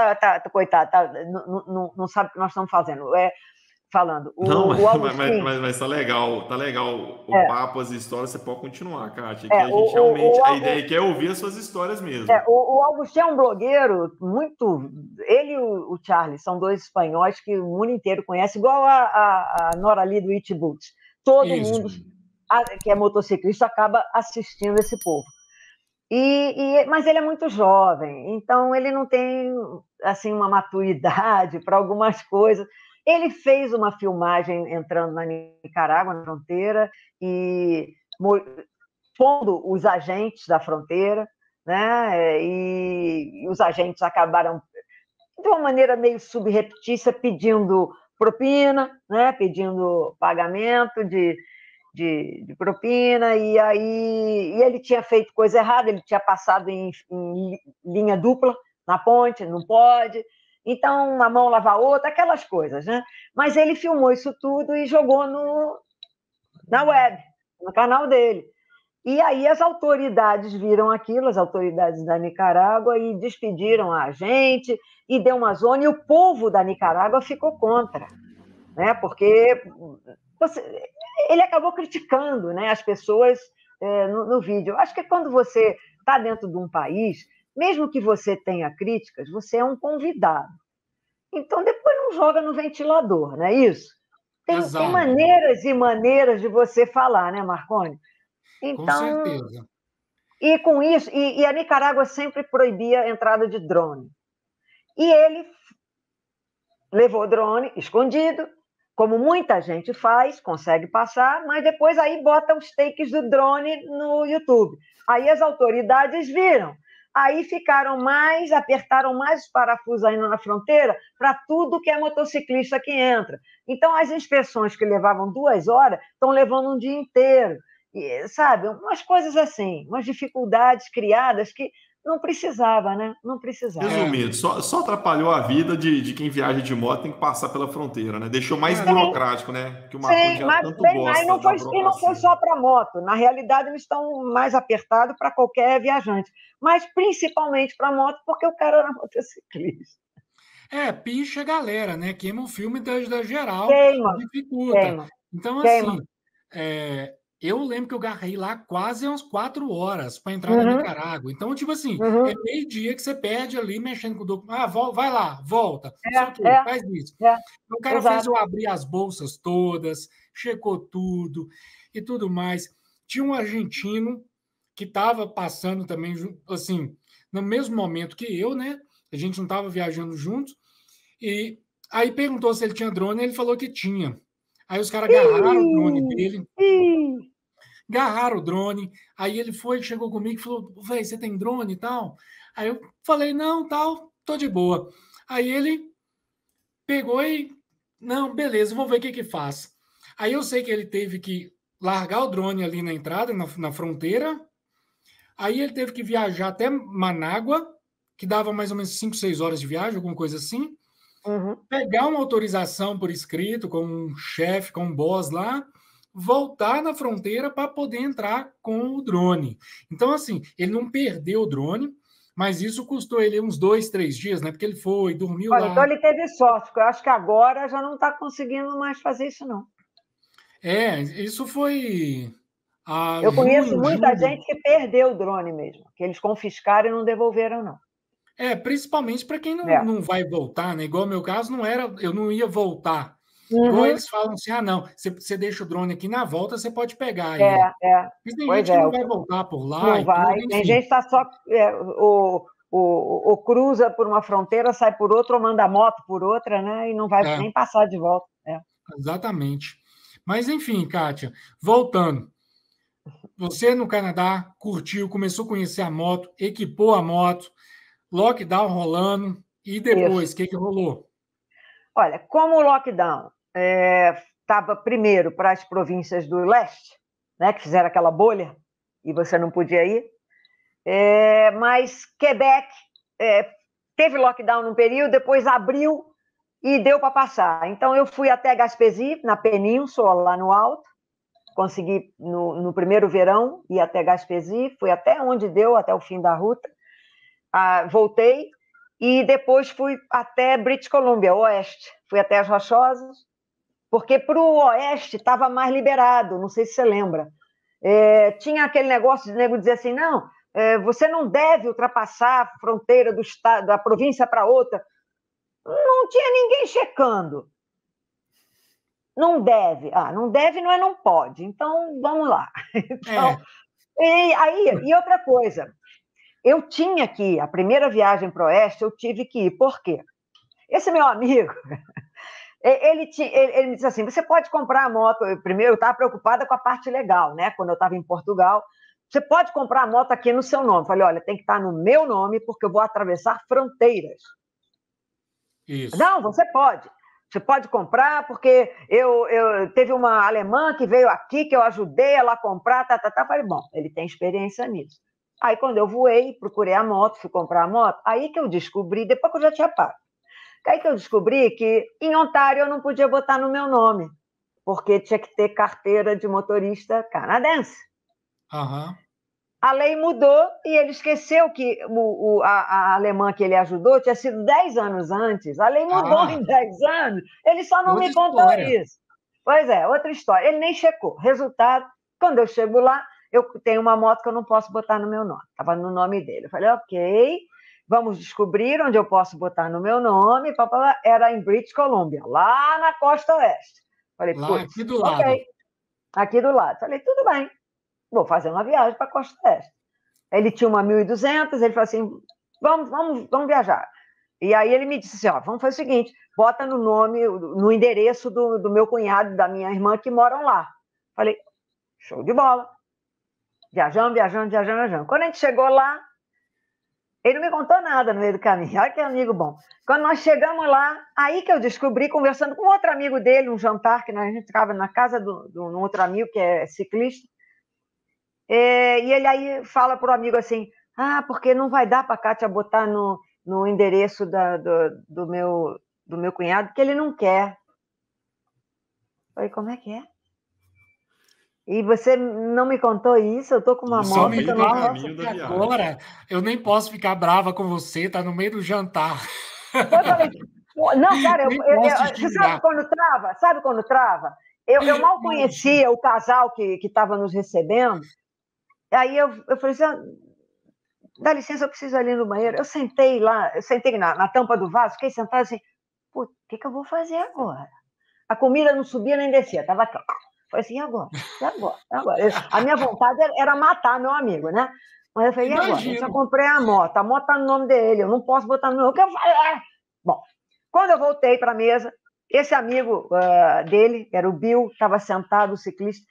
coitado, não sabe o que nós estamos fazendo. falando. Não, O Augustin, mas tá legal o é, papo, as histórias, você pode continuar, Kátia, que a gente realmente, o a ideia aqui é ouvir as suas histórias mesmo. o Augustin é um blogueiro muito. Ele e o Charlie são dois espanhóis que o mundo inteiro conhece, igual a Nora Lee do It Boots. Todo Isso. mundo que é motociclista acaba assistindo esse povo. Mas ele é muito jovem, então ele não tem assim uma maturidade para algumas coisas. Ele fez uma filmagem entrando na Nicarágua, na fronteira, e pondo os agentes da fronteira, né? E os agentes acabaram, de uma maneira meio subreptícia, pedindo propina, né? Pedindo pagamento de propina, e ele tinha feito coisa errada, ele tinha passado em linha dupla na ponte, não pode, então uma mão lava a outra, aquelas coisas, né? Mas ele filmou isso tudo e jogou na web, no canal dele. E aí as autoridades viram aquilo, as autoridades da Nicarágua, e despediram a gente, e deu uma zona, e o povo da Nicarágua ficou contra, né? Porque ele acabou criticando, né, as pessoas no vídeo. Eu acho que quando você está dentro de um país, mesmo que você tenha críticas, você é um convidado. Então, depois não joga no ventilador, não é isso? Tem maneiras e maneiras de você falar, né, Marconi? Com Então, certeza. e com isso, e a Nicarágua sempre proibia a entrada de drone. E ele levou drone escondido, como muita gente faz, consegue passar, mas depois aí bota os takes do drone no YouTube. Aí as autoridades viram. Aí apertaram mais os parafusos ainda na fronteira para tudo que é motociclista que entra. Então, as inspeções que levavam 2 horas estão levando um dia inteiro. E, sabe, umas coisas assim, umas dificuldades criadas que não precisava, né? Não precisava. Resumindo, só atrapalhou a vida de quem viaja de moto, tem que passar pela fronteira, né? Deixou mais burocrático, né? Que o Marconi Sim, já mas tanto bem mais, gosta da e não foi burocracia. só para moto. Na realidade, eles estão mais apertados para qualquer viajante, mas principalmente para moto, porque o cara era motociclista. Picha a galera, né? Queima o filme da geral, Queima, dificulta. queima, Então, queima. assim, eu lembro que eu garrei lá quase umas 4 horas para entrar na Uhum, Nicarágua. Então, tipo assim, é uhum. meio-dia que você perde ali mexendo com o documento. Ah, vai lá, volta, não sei o quê, É, faz isso. é, O cara fez exato. eu abrir as bolsas todas, checou tudo e tudo mais. Tinha um argentino que estava passando também, assim, no mesmo momento que eu, né? A gente não estava viajando juntos. E aí perguntou se ele tinha drone, e ele falou que tinha. Aí os caras agarraram o drone Ih, dele, ih. agarraram o drone. Aí ele chegou comigo e falou: Véi, você tem drone e tal? Aí eu falei: não, tal, tô de boa. Aí ele pegou e, não, beleza, vou ver o que que faz. Aí eu sei que ele teve que largar o drone ali na entrada, na fronteira. Aí ele teve que viajar até Manágua, que dava mais ou menos 5, 6 horas de viagem, alguma coisa assim. Uhum. Pegar uma autorização por escrito com um chefe, com um boss lá, voltar na fronteira para poder entrar com o drone. Então, assim, ele não perdeu o drone, mas isso custou ele uns 2, 3 dias, né? Porque ele foi, dormiu Olha, então lá. ele teve sorte, porque eu acho que agora já não está conseguindo mais fazer isso, não. Isso foi Eu conheço junho, muita julho. gente que perdeu o drone mesmo, que eles confiscaram e não devolveram, não. Principalmente para quem não, É. não vai voltar, né? Igual no meu caso, não era, eu não ia voltar. Igual Uhum. eles falam assim: ah, não, você deixa o drone aqui na volta, você pode pegar É, ele. é. Mas tem Pois gente que é, não vai voltar por lá não e tudo, vai. Tem gente enfim. que está só. O cruza por uma fronteira, sai por outra, ou manda a moto por outra, né? E não vai É, nem passar de volta. É. exatamente. Mas enfim, Kátia, voltando. Você no Canadá curtiu, começou a conhecer a moto, equipou a moto, lockdown rolando, e Isso. depois, o que que rolou? Olha, como o lockdown estava primeiro para as províncias do leste, né, que fizeram aquela bolha e você não podia ir, mas Quebec teve lockdown num período, depois abriu e deu para passar. Então eu fui até Gaspésie, na península, lá no alto, consegui no primeiro verão ir até Gaspésie, fui até onde deu, até o fim da ruta, voltei e depois fui até British Columbia, oeste, fui até as Rochosas porque para o oeste estava mais liberado, não sei se você lembra. Tinha aquele negócio de nego dizer assim, não, você não deve ultrapassar a fronteira do estado, da província para outra. Não tinha ninguém checando. Não deve. Não deve não é não pode. Então, vamos lá. Então, e outra coisa, eu tinha que ir, a primeira viagem para o oeste, eu tive que ir. Por quê? Esse meu amigo, ele me disse assim, você pode comprar a moto. Primeiro, eu estava preocupada com a parte legal, né? Quando eu estava em Portugal. Você pode comprar a moto aqui no seu nome. Eu falei, olha, tem que estar no meu nome, porque eu vou atravessar fronteiras. Isso. Não, você pode. Você pode comprar, porque teve uma alemã que veio aqui, que eu ajudei ela a comprar, Falei, bom, ele tem experiência nisso. Aí, quando eu voei, procurei a moto, fui comprar a moto, aí que eu descobri, depois que eu já tinha pago, aí que eu descobri que em Ontário eu não podia botar no meu nome, porque tinha que ter carteira de motorista canadense. Uhum. A lei mudou e ele esqueceu que a alemã que ele ajudou tinha sido 10 anos antes. A lei mudou em 10 anos. Ele só não me contou isso. Pois é, outra história. Ele nem checou. Resultado, quando eu chego lá, eu tenho uma moto que eu não posso botar no meu nome. Estava no nome dele. Eu falei, ok, vamos descobrir onde eu posso botar no meu nome. Era em British Columbia, lá na costa oeste. Falei, lá, aqui do lado. Ok, aqui do lado. Falei, tudo bem. Vou fazer uma viagem para a Costa Oeste. Ele tinha uma 1.200, ele falou assim, vamos viajar. E aí ele me disse assim, vamos fazer o seguinte, bota no nome, no endereço do meu cunhado e da minha irmã que moram lá. Falei, show de bola. Viajando. Quando a gente chegou lá, ele não me contou nada no meio do caminho. Olha que amigo bom. Quando nós chegamos lá, aí que eu descobri, conversando com outro amigo dele, um jantar, que a gente ficava na casa de um outro amigo que é ciclista, e ele aí fala para o amigo assim, porque não vai dar para a Kátia botar no endereço do meu cunhado, que ele não quer. Eu falei, como é que é? E você não me contou isso? Eu estou com uma moto que eu não posso... Agora, eu nem posso ficar brava com você, tá no meio do jantar. Eu falei, não, cara, você sabe quando trava? Sabe quando trava? Eu mal conhecia o casal que estava nos recebendo. Aí eu falei assim, dá licença, eu preciso ir ali no banheiro. Eu sentei na tampa do vaso, fiquei sentada assim, o que eu vou fazer agora? A comida não subia nem descia, estava aqui. Falei assim, e agora? A minha vontade era matar meu amigo, né? Mas eu falei, e agora? Eu só comprei a moto está no nome dele, eu não posso botar no meu... O que eu falei? Bom, quando eu voltei para a mesa, esse amigo dele, era o Bill, estava sentado, o ciclista.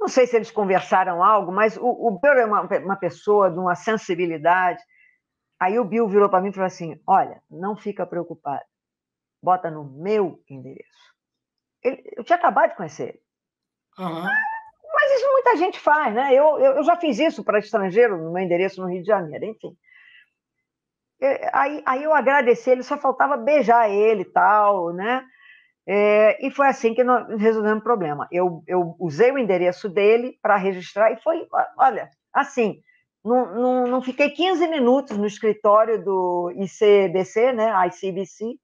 Não sei se eles conversaram algo, mas o Bill é uma pessoa de uma sensibilidade. Aí o Bill virou para mim e falou assim, olha, não fica preocupado, bota no meu endereço. Eu tinha acabado de conhecer ele. Uhum. Mas isso muita gente faz, né? Eu já fiz isso para estrangeiro, no meu endereço no Rio de Janeiro, enfim. Aí eu agradeci ele, só faltava beijar ele e tal, né? E foi assim que nós resolvemos o problema. Eu usei o endereço dele para registrar e foi, olha, assim, não fiquei 15 minutos no escritório do ICBC, né, ICBC,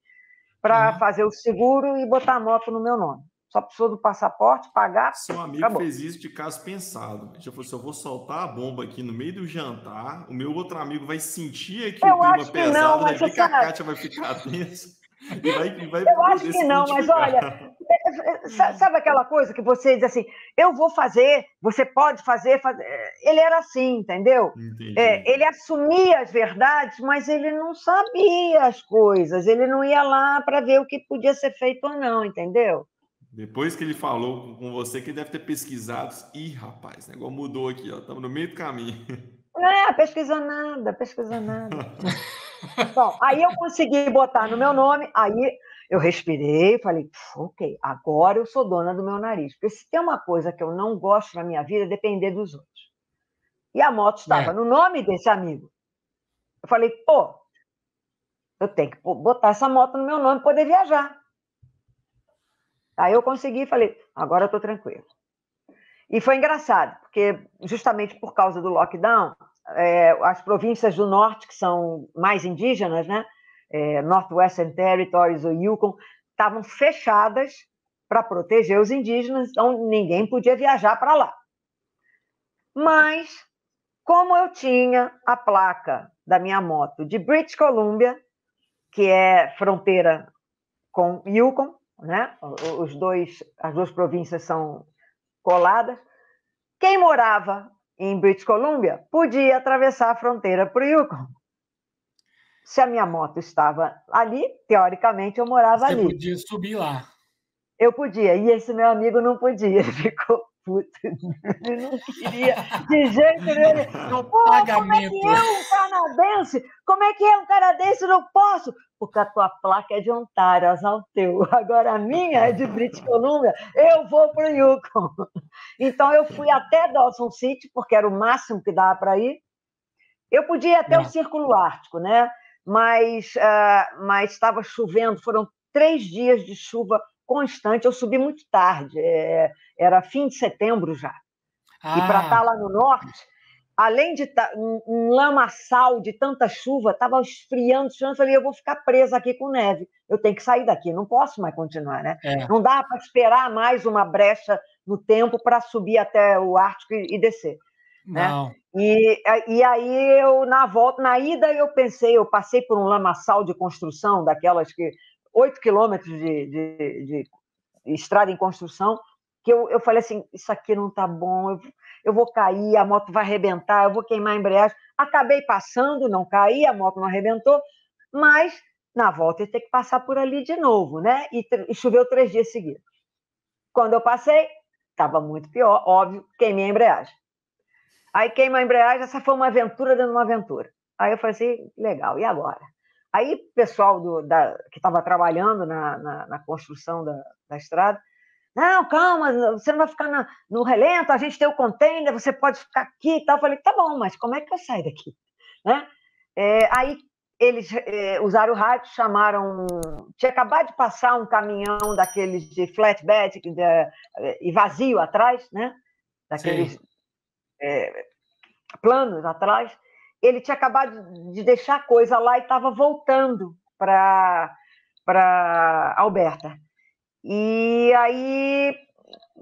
para fazer o seguro e botar a moto no meu nome. Só precisou do passaporte, pagar, Seu amigo acabou. fez isso de caso pensado. Já falou assim, eu vou soltar a bomba aqui no meio do jantar, o meu outro amigo vai sentir aqui o clima pesado, vai ver que a Kátia vai ficar tensa. Eu acho que não, mas olha, sabe aquela coisa que você diz assim, eu vou fazer, você pode fazer. Ele era assim, entendeu? Ele assumia as verdades, mas ele não sabia as coisas, ele não ia lá para ver o que podia ser feito ou não, entendeu? Depois que ele falou com você, que ele deve ter pesquisado. Ih, rapaz, o negócio mudou aqui, ó. Estamos no meio do caminho. Pesquisou nada. Bom, aí eu consegui botar no meu nome, aí eu respirei, falei, ok, agora eu sou dona do meu nariz. Porque se tem uma coisa que eu não gosto na minha vida, é depender dos outros. E a moto estava no nome desse amigo. Eu falei, eu tenho que botar essa moto no meu nome para poder viajar. Aí eu consegui e falei, agora eu estou tranquilo. E foi engraçado, porque justamente por causa do lockdown, as províncias do norte, que são mais indígenas, né? Northwestern Territories, ou Yukon, estavam fechadas para proteger os indígenas, então ninguém podia viajar para lá. Mas, como eu tinha a placa da minha moto de British Columbia, que é fronteira com Yukon, né? As duas províncias são coladas, quem morava em British Columbia podia atravessar a fronteira para o Yukon. Se a minha moto estava ali, teoricamente eu morava ali. Você podia subir lá. Eu podia, e esse meu amigo não podia, ele ficou puto, ele não queria, de jeito nenhum. Pô, como é que eu, um canadense, não posso? Porque a tua placa é de Ontário, Azalteu, agora a minha é de British Columbia, eu vou para o Yukon. Então eu fui até Dawson City, porque era o máximo que dava para ir. Eu podia ir até o Círculo Ártico, né? Mas estava chovendo, foram 3 dias de chuva constante, eu subi muito tarde, era fim de setembro já. E para estar lá no norte, além de um lamaçal de tanta chuva, estava esfriando, eu falei, eu vou ficar presa aqui com neve, eu tenho que sair daqui, não posso mais continuar, né? Não dá para esperar mais uma brecha no tempo para subir até o Ártico e descer. Não. Né? E aí, na ida, eu passei por um lamaçal de construção, daquelas que 8 quilômetros de estrada em construção, que eu falei assim, isso aqui não está bom, eu vou cair, a moto vai arrebentar, eu vou queimar a embreagem. Acabei passando, não caí, a moto não arrebentou, mas na volta eu ia ter que passar por ali de novo, né? E choveu 3 dias seguidos. Quando eu passei, estava muito pior, óbvio, queimei a embreagem. Aí queima a embreagem, essa foi uma aventura dentro de uma aventura. Aí eu falei assim, legal, e agora? Aí o pessoal que estava trabalhando na construção da estrada, não, calma, você não vai ficar no relento, a gente tem o container, você pode ficar aqui e tal. Eu falei, tá bom, mas como é que eu saio daqui? Né? Aí eles usaram o rádio, tinha acabado de passar um caminhão daqueles de flatbed e vazio atrás, né? Daqueles planos atrás, ele tinha acabado de deixar coisa lá e estava voltando para Alberta. E aí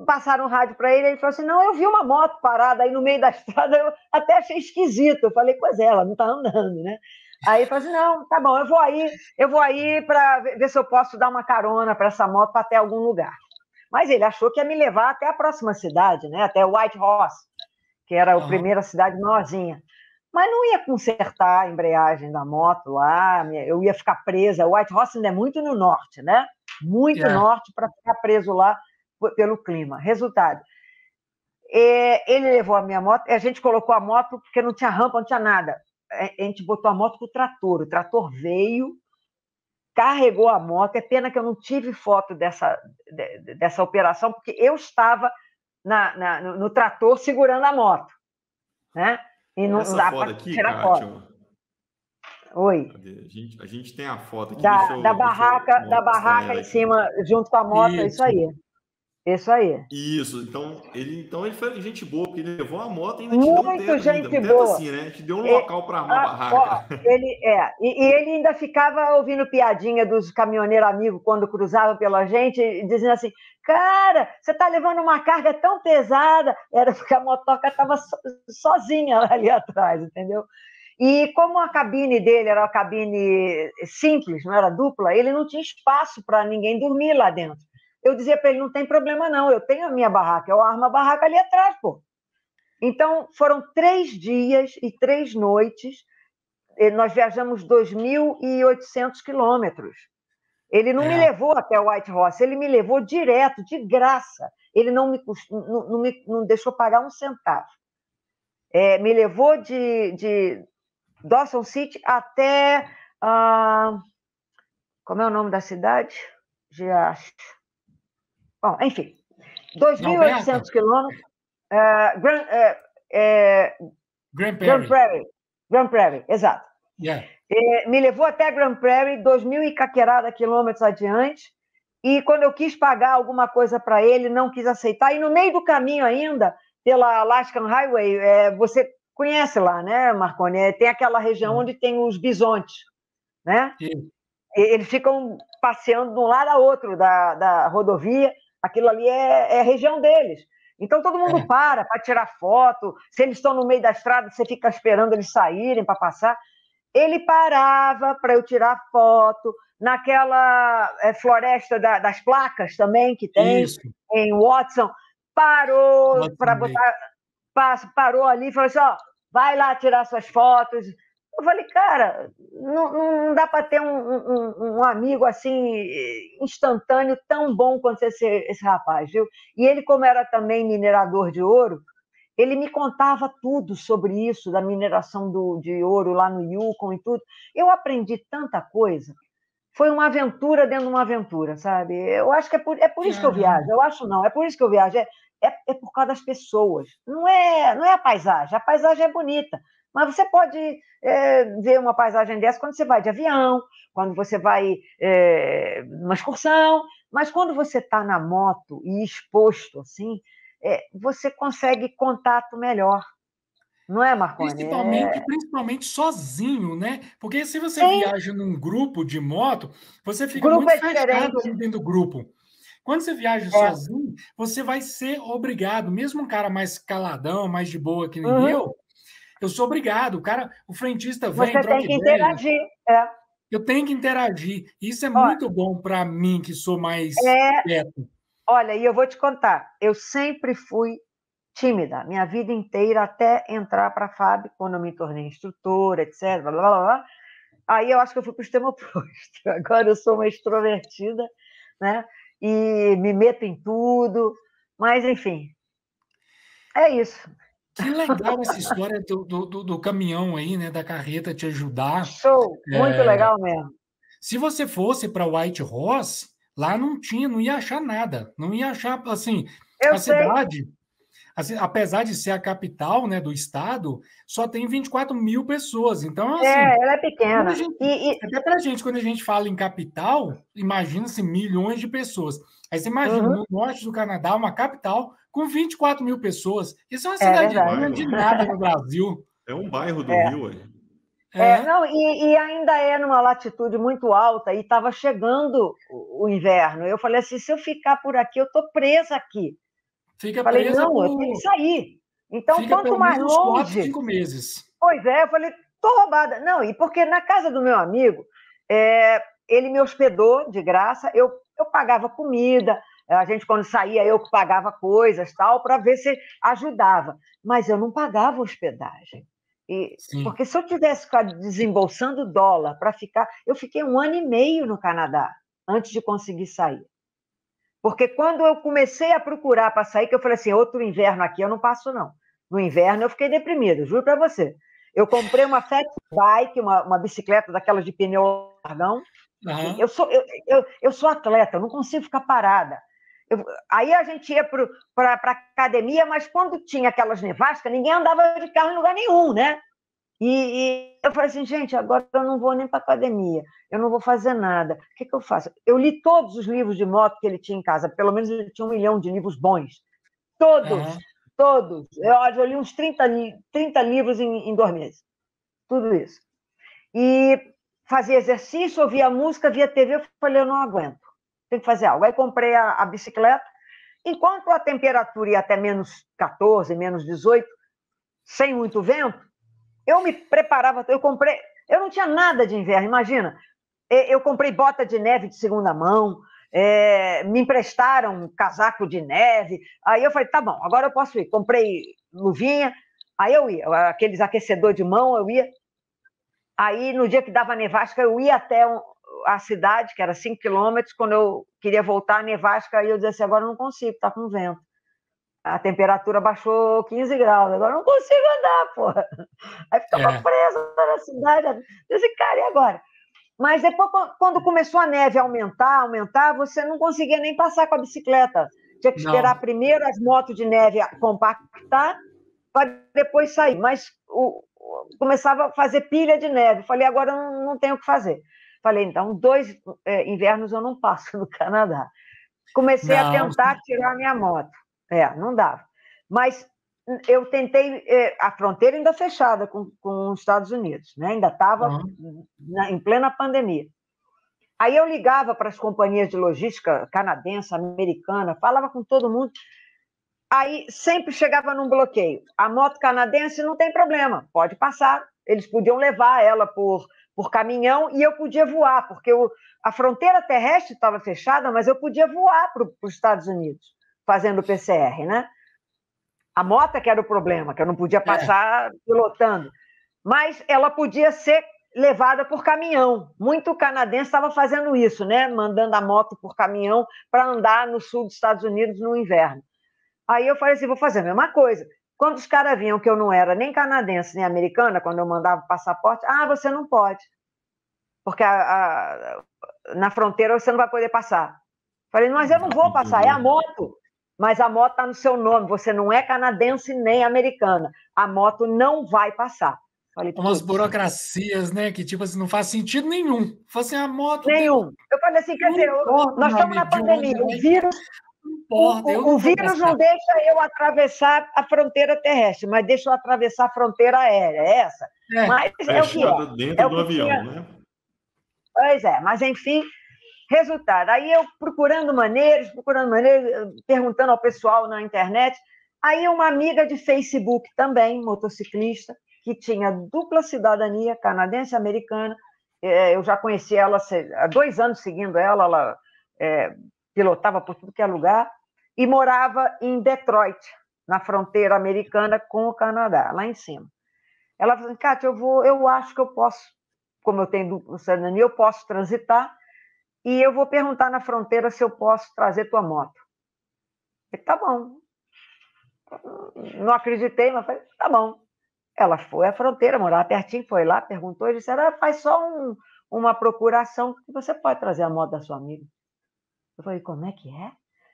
passaram o rádio para ele, ele falou assim, não, eu vi uma moto parada aí no meio da estrada, eu até achei esquisito. Eu falei, pois é, ela não está andando, né? Aí ele falou assim, não, tá bom, eu vou aí para ver se eu posso dar uma carona para essa moto para até algum lugar. Mas ele achou que ia me levar até a próxima cidade, né? Até Whitehorse, que era a primeira cidade maiorzinha. Mas não ia consertar a embreagem da moto lá, eu ia ficar presa. Whitehorse ainda é muito no norte, né? Muito norte para ficar preso lá pelo clima. Resultado, ele levou a minha moto, a gente colocou a moto porque não tinha rampa, não tinha nada. A gente botou a moto com o trator veio, carregou a moto. É pena que eu não tive foto dessa operação, porque eu estava no trator segurando a moto, né? E não dá para tirar foto. Oi. A gente tem a foto aqui. Da barraca em cima, junto com a moto, é isso aí. Isso aí. Isso, então ele foi gente boa, porque ele levou a moto e ainda te deu um teto gente ainda. Um boa. Teto assim, né? Te deu um local para armar a barraca. E ele ainda ficava ouvindo piadinha dos caminhoneiros amigos quando cruzavam pela gente, dizendo assim, cara, você está levando uma carga tão pesada. Era porque a motoca estava sozinha ali atrás, entendeu? E como a cabine dele era uma cabine simples, não era dupla, ele não tinha espaço para ninguém dormir lá dentro. Eu dizia para ele, não tem problema não, eu tenho a minha barraca, eu armo a barraca ali atrás, pô. Então, foram 3 dias e 3 noites, nós viajamos 2.800 quilômetros. Ele não me levou até o Whitehorse, ele me levou direto, de graça. Ele não deixou pagar um centavo. Me levou de Dawson City até... como é o nome da cidade? Bom, enfim, 2.800 quilômetros. Grand Prairie, exato. Me levou até Grand Prairie, 2.000 e caquerada quilômetros adiante, e quando eu quis pagar alguma coisa para ele, não quis aceitar, e no meio do caminho ainda, pela Alaskan Highway, você conhece lá, né, Marconi? Tem aquela região onde tem os bisontes, né? Eles ficam passeando de um lado a outro da rodovia, Aquilo ali é a região deles. Então, todo mundo para tirar foto. Se eles estão no meio da estrada, você fica esperando eles saírem para passar. Ele parava para eu tirar foto naquela floresta das placas também que tem em Watson. Parou para botar, parou ali e falou assim: ó, vai lá tirar suas fotos. Eu falei, cara, não dá para ter um amigo assim instantâneo tão bom quanto esse rapaz, viu? E ele, como era também minerador de ouro, ele me contava tudo sobre isso, da mineração de ouro lá no Yukon e tudo. Eu aprendi tanta coisa. Foi uma aventura dentro de uma aventura, sabe? Eu acho que é por isso que eu viajo. Eu acho não, é por isso que eu viajo. É por causa das pessoas. Não é a paisagem. A paisagem é bonita. Mas você pode ver uma paisagem dessa quando você vai de avião, quando você vai numa excursão. Mas quando você está na moto e exposto assim, você consegue contato melhor. Não é, Marconi? Principalmente sozinho, né? Porque se você Sim. viaja num grupo de moto, você fica Grupo muito diferente. fechado ali dentro do grupo. Quando você viaja sozinho, você vai ser obrigado, mesmo um cara mais caladão, mais de boa que nem eu sou obrigado. O frentista vem, troca Você tem que ideia. interagir. Eu tenho que interagir. Isso é muito bom para mim, que sou mais quieto. Olha, e eu vou te contar, eu sempre fui tímida, minha vida inteira, até entrar para a FAB, quando eu me tornei instrutora, etc. Blá, blá, blá. Aí eu acho que eu fui para o extremo oposto. Agora eu sou uma extrovertida, né? E me meto em tudo, mas enfim, é isso. Que legal essa história do caminhão aí, né? Da carreta te ajudar. Show! Muito legal mesmo. Se você fosse para White Horse, lá não ia achar nada. Não ia achar, assim, eu sei. Cidade, assim, apesar de ser a capital, né, do estado, só tem 24 mil pessoas. Então, assim... ela é pequena. Até para a gente, quando a gente fala em capital, imagina-se milhões de pessoas. Aí você imagina, no norte do Canadá, uma capital com 24 mil pessoas. Isso é uma cidade de nada no Brasil. É um bairro do Rio, não, e ainda é numa latitude muito alta e estava chegando o inverno. Eu falei assim, se eu ficar por aqui, eu estou presa aqui. Falei, não, eu tenho que sair. Então, quanto mais longe... 4, 5 meses. Pois é, eu falei, estou roubada. Não, e porque na casa do meu amigo, ele me hospedou de graça, eu pagava comida, a gente, quando saía, eu que pagava coisas, tal, para ver se ajudava. Mas eu não pagava hospedagem. Porque se eu tivesse ficado desembolsando dólar para ficar... Eu fiquei 1 ano e meio no Canadá, antes de conseguir sair. Porque quando eu comecei a procurar para sair, que eu falei assim, outro inverno aqui eu não passo, não. No inverno eu fiquei deprimida, juro para você. Eu comprei uma fat bike, uma bicicleta daquelas de pneu largão. Eu sou atleta, eu não consigo ficar parada. Aí a gente ia para a academia, mas quando tinha aquelas nevascas, ninguém andava de carro em lugar nenhum, né? E eu falei assim, gente, agora eu não vou nem para a academia, eu não vou fazer nada. O que eu faço? Eu li todos os livros de moto que ele tinha em casa, pelo menos ele tinha 1 milhão de livros bons. Todos. Eu li uns 30 livros em 2 meses. Tudo isso. E fazia exercício, ouvia música, via TV, eu falei, eu não aguento, tem que fazer algo. Aí comprei a bicicleta, enquanto a temperatura ia até menos 14, menos 18, sem muito vento, eu me preparava, eu não tinha nada de inverno, imagina, eu comprei bota de neve de segunda mão, me emprestaram um casaco de neve, aí eu falei, tá bom, agora eu posso ir, comprei luvinha, aí eu ia, aqueles aquecedor de mão, eu ia, aí no dia que dava nevasca, eu ia até a cidade, que era 5 quilômetros, quando eu queria voltar a nevasca, aí eu dizia assim, agora eu não consigo, tá com vento. A temperatura baixou 15 graus, agora eu não consigo andar, porra. Aí ficava presa na cidade. Eu disse, cara, e agora? Mas depois, quando começou a neve a aumentar, você não conseguia nem passar com a bicicleta. Tinha que esperar primeiro as motos de neve compactar, para depois sair. Mas começava a fazer pilha de neve. Falei, agora eu não tenho o que fazer. Falei, então, 2 invernos eu não passo no Canadá. Comecei a tentar tirar a minha moto. Não dava. Mas eu tentei... a fronteira ainda fechada com os Estados Unidos, né? Ainda estava em plena pandemia. Aí eu ligava para as companhias de logística canadense, americana, falava com todo mundo. Aí sempre chegava num bloqueio. A moto canadense não tem problema, pode passar. Eles podiam levar ela por caminhão e eu podia voar, porque a fronteira terrestre estava fechada, mas eu podia voar para os Estados Unidos, fazendo o PCR, né? A moto que era o problema, que eu não podia passar pilotando. Mas ela podia ser levada por caminhão. Muito canadense estava fazendo isso, né? Mandando a moto por caminhão para andar no sul dos Estados Unidos no inverno. Aí eu falei assim, vou fazer a mesma coisa. Quando os caras viam que eu não era nem canadense nem americana, quando eu mandava o passaporte, você não pode, porque na fronteira você não vai poder passar. Falei, mas eu não vou passar, é a moto. Mas a moto está no seu nome, você não é canadense nem americana. A moto não vai passar. Falei, umas burocracias, né? Que tipo assim, não faz sentido nenhum. Assim, a moto. Nenhum. Eu falei assim, quer dizer, nós estamos na pandemia, o vírus. O vírus não deixa eu atravessar a fronteira terrestre, mas deixa eu atravessar a fronteira aérea, é essa. Mas é o que é. Dentro do avião, né? Pois é, mas enfim, resultado. Aí eu procurando maneiras, perguntando ao pessoal na internet. Aí uma amiga de Facebook também, motociclista, que tinha dupla cidadania, canadense e americana. Eu já conheci ela há 2 anos seguindo ela pilotava por tudo que é lugar, e morava em Detroit, na fronteira americana com o Canadá, lá em cima. Ela falou assim, Kátia, eu acho que eu posso, como eu tenho dupla cidadania, eu posso transitar, e eu vou perguntar na fronteira se eu posso trazer tua moto. Eu falei, tá bom. Não acreditei, mas falei, tá bom. Ela foi à fronteira, morava pertinho, foi lá, perguntou, e disseram, faz só uma procuração que você pode trazer a moto da sua amiga. Eu falei, como é que é?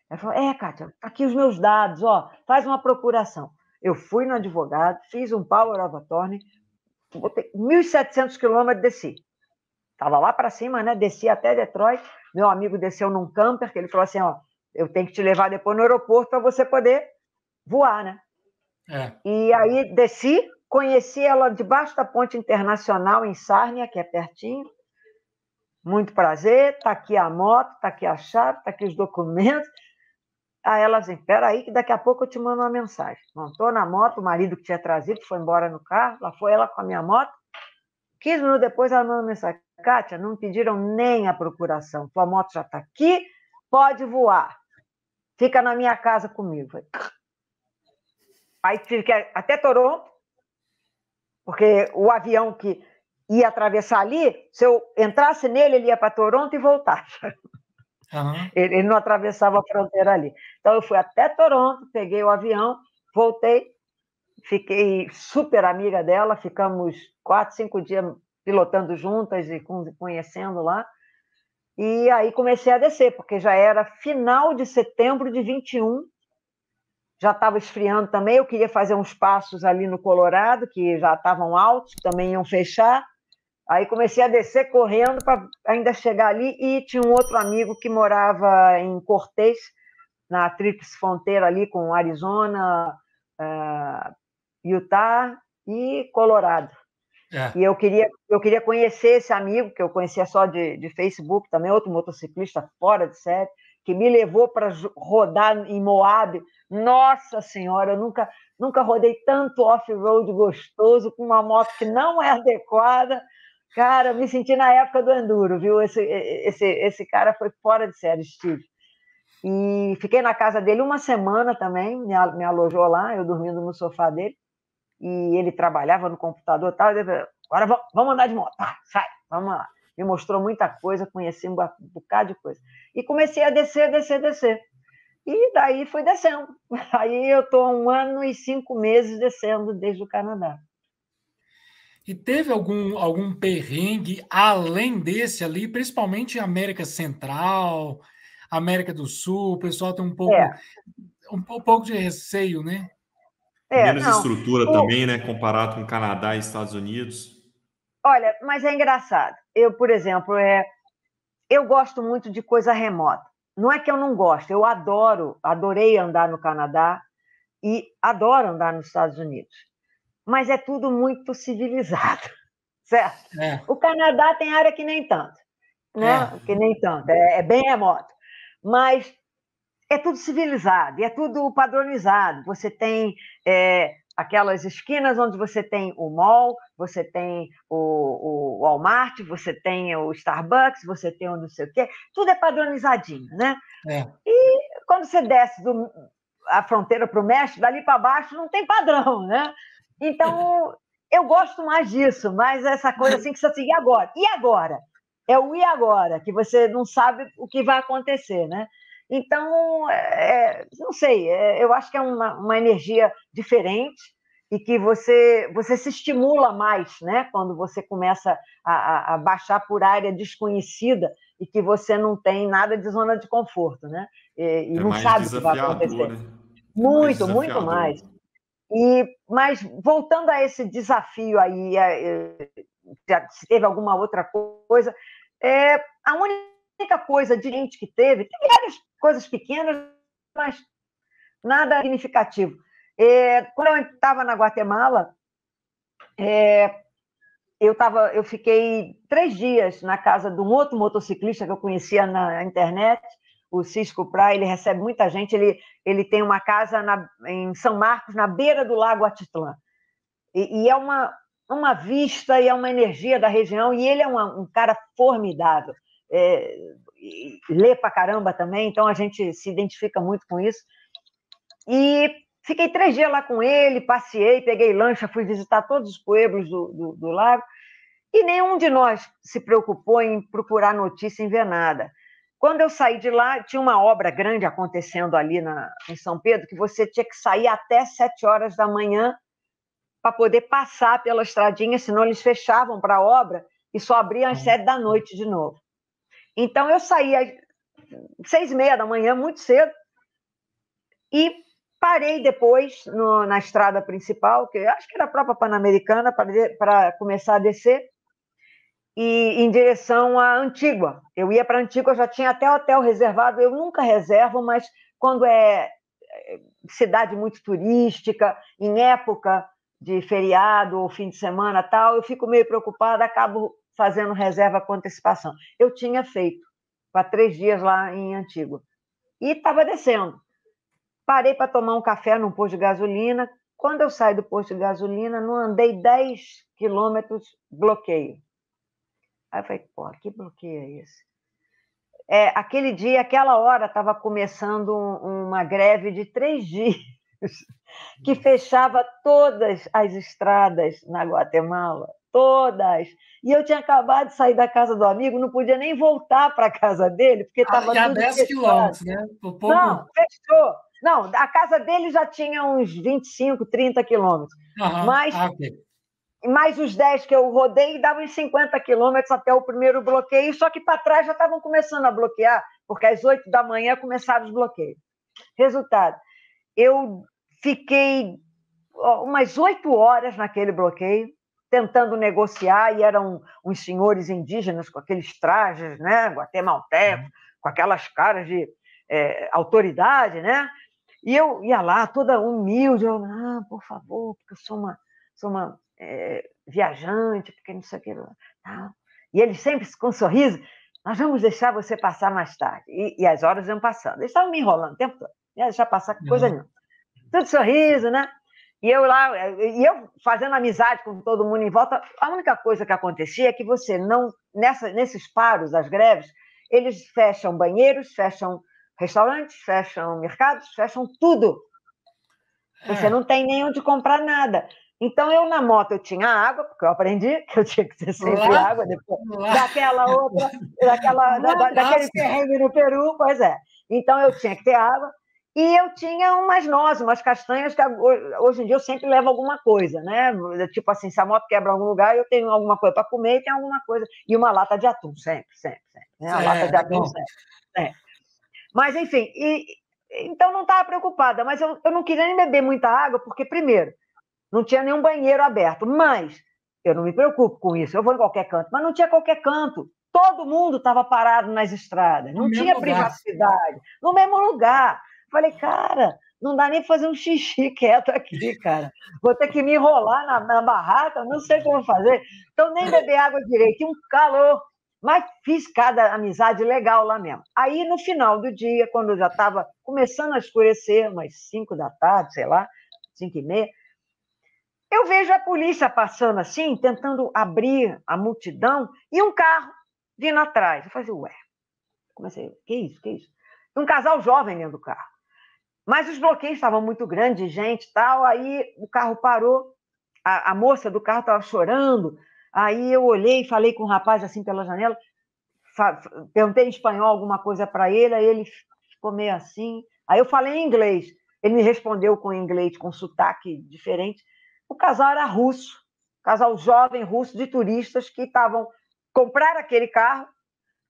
Ela falou, Kátia, aqui os meus dados, faz uma procuração. Eu fui no advogado, fiz um power of attorney, botei 1.700 quilômetros, desci. Estava lá para cima, né? Desci até Detroit. Meu amigo desceu num camper, que ele falou assim, eu tenho que te levar depois no aeroporto para você poder voar, né? E aí desci, conheci ela debaixo da ponte internacional em Sarnia, que é pertinho. Muito prazer, está aqui a moto, está aqui a chave, está aqui os documentos. Aí ela assim, peraí que daqui a pouco eu te mando uma mensagem. Montou na moto, o marido que tinha trazido foi embora no carro, lá foi ela com a minha moto. 15 minutos depois ela mandou uma mensagem, Kátia, não pediram nem a procuração, tua moto já está aqui, pode voar. Fica na minha casa comigo. Aí tive que ir até Toronto, porque o avião que ia atravessar ali, se eu entrasse nele, ele ia para Toronto e voltava. Uhum. Ele não atravessava a fronteira ali. Então, eu fui até Toronto, peguei o avião, voltei, fiquei super amiga dela, ficamos 4, 5 dias pilotando juntas e conhecendo lá. E aí comecei a descer, porque já era final de setembro de 21, já estava esfriando também, eu queria fazer uns passos ali no Colorado, que já estavam altos, também iam fechar. Aí comecei a descer correndo para ainda chegar ali, e tinha um outro amigo que morava em Cortez, na tríplice fronteira ali com Arizona, Utah e Colorado. E eu queria conhecer esse amigo, que eu conhecia só de Facebook, também outro motociclista fora de série, que me levou para rodar em Moab. Nossa Senhora, eu nunca rodei tanto off-road gostoso com uma moto que não é adequada. Cara, eu me senti na época do enduro, viu? Esse cara foi fora de série, Steve. E fiquei na casa dele uma semana também, me alojou lá, eu dormindo no sofá dele, e ele trabalhava no computador e tal. Ele falou, agora vamos andar de moto, sai, vamos lá. Me mostrou muita coisa, conheci um bocado de coisa. E comecei a descer. E daí fui descendo. Aí eu estou 1 ano e 5 meses descendo desde o Canadá. E teve algum perrengue além desse ali, principalmente em América Central, América do Sul, o pessoal tem um pouco de receio, né? Menos estrutura também, né? Comparado com Canadá e Estados Unidos. Olha, mas é engraçado. Eu, por exemplo, eu gosto muito de coisa remota. Não é que eu não gosto, eu adorei andar no Canadá e adoro andar nos Estados Unidos. Mas é tudo muito civilizado, certo? O Canadá tem área que nem tanto. né? Que nem tanto, é bem remoto. Mas é tudo civilizado, e é tudo padronizado. Você tem aquelas esquinas onde você tem o mall, você tem o Walmart, você tem o Starbucks, você tem o não sei o quê, tudo é padronizadinho, né? E quando você desce a fronteira para o México, dali para baixo não tem padrão, né? Então, eu gosto mais disso, mas essa coisa assim que você assim, e agora? E agora? É o e agora, que você não sabe o que vai acontecer, né? Então, não sei, eu acho que é uma energia diferente e que você se estimula mais, né? Quando você começa a baixar por área desconhecida e que você não tem nada de zona de conforto, né? E não mais sabe o que vai desafiador, acontecer. né? Mais Muito, muito desafiador. mais. Mas voltando a esse desafio aí, se teve alguma outra coisa, a única coisa de gente que teve várias coisas pequenas, mas nada significativo. Quando eu estava na Guatemala, eu fiquei 3 dias na casa de um outro motociclista que eu conhecia na internet, o Cisco Praia. Ele recebe muita gente, ele tem uma casa em São Marcos, na beira do Lago Atitlã. E é uma vista e é uma energia da região, e ele é um cara formidável. Lê pra caramba também, então a gente se identifica muito com isso. E fiquei 3 dias lá com ele, passeei, peguei lancha, fui visitar todos os pueblos do lago, e nenhum de nós se preocupou em procurar notícia, em ver nada. Quando eu saí de lá, tinha uma obra grande acontecendo ali em São Pedro, que você tinha que sair até 7 horas da manhã para poder passar pela estradinha, senão eles fechavam para a obra e só abriam às 7 da noite de novo. Então, eu saí às 6h30 da manhã, muito cedo, e parei depois na estrada principal, que acho que era a própria Pan-Americana, para começar a descer, e em direção à Antígua. Eu ia para Antígua, já tinha até hotel reservado. Eu nunca reservo, mas quando é cidade muito turística, em época de feriado ou fim de semana tal, eu fico meio preocupada, acabo fazendo reserva com antecipação. Eu tinha feito para 3 dias lá em Antígua. E estava descendo. Parei para tomar um café num posto de gasolina. Quando eu saio do posto de gasolina, não andei 10 quilômetros, bloqueio. Aí eu falei, pô, que bloqueio é esse? Aquele dia, aquela hora, estava começando uma greve de 3 dias, que fechava todas as estradas na Guatemala, todas. E eu tinha acabado de sair da casa do amigo, não podia nem voltar para a casa dele, porque estava tudo 10 fechado. quilômetros, né? Por pouco... Não, fechou. Não, a casa dele já tinha uns 25, 30 quilômetros. Mas mais os 10 que eu rodei, davam uns 50 quilômetros até o primeiro bloqueio, só que para trás já estavam começando a bloquear, porque às 8 da manhã começaram os bloqueios. Resultado, eu fiquei umas 8 horas naquele bloqueio, tentando negociar, e eram uns senhores indígenas com aqueles trajes, né, guatemaltecos, com aquelas caras de autoridade, né? E eu ia lá, toda humilde, por favor, porque eu sou uma viajante, porque não sei o que. Tá. E eles sempre com um sorriso, nós vamos deixar você passar mais tarde. E as horas iam passando. Eles estavam me enrolando o tempo todo. Não ia deixar passar coisa nenhuma. Tudo sorriso, né? E eu fazendo amizade com todo mundo em volta. A única coisa que acontecia é que você não, nesses paros, as greves, eles fecham banheiros, fecham restaurantes, fecham mercados, fecham tudo. Você não tem nem onde comprar nada. Então, eu na moto eu tinha água, porque eu aprendi que eu tinha que ter sempre água, depois daquele perrengue no Peru, pois é. Então, eu tinha que ter água. E eu tinha umas nozes, umas castanhas, que hoje em dia eu sempre levo alguma coisa, né? Tipo assim, se a moto quebra em algum lugar, eu tenho alguma coisa para comer e tenho alguma coisa. E uma lata de atum, sempre. Né? A lata de atum, sempre. Mas, enfim, então não estava preocupada, mas eu não queria nem beber muita água, porque, primeiro, não tinha nenhum banheiro aberto, mas eu não me preocupo com isso, eu vou em qualquer canto, mas não tinha qualquer canto, todo mundo estava parado nas estradas, não tinha privacidade, no mesmo lugar. Falei, cara, não dá nem para fazer um xixi quieto aqui, cara, vou ter que me enrolar na barraca, não sei o que eu vou fazer, então nem beber água direito, e um calor. Mas fiz cada amizade legal lá mesmo. Aí, no final do dia, quando já estava começando a escurecer, umas 5 da tarde, sei lá, 5h30, eu vejo a polícia passando assim, tentando abrir a multidão, e um carro vindo atrás. Eu falei assim, ué, comecei, que isso, que isso? E um casal jovem dentro do carro. Mas os bloqueios estavam muito grandes, de gente e tal, aí o carro parou, a moça do carro estava chorando, aí eu olhei e falei com o rapaz assim pela janela, perguntei em espanhol alguma coisa para ele, aí ele ficou meio assim, aí eu falei em inglês, ele me respondeu com inglês, com sotaque diferente. O casal era russo, casal jovem russo de turistas que estavam comprar aquele carro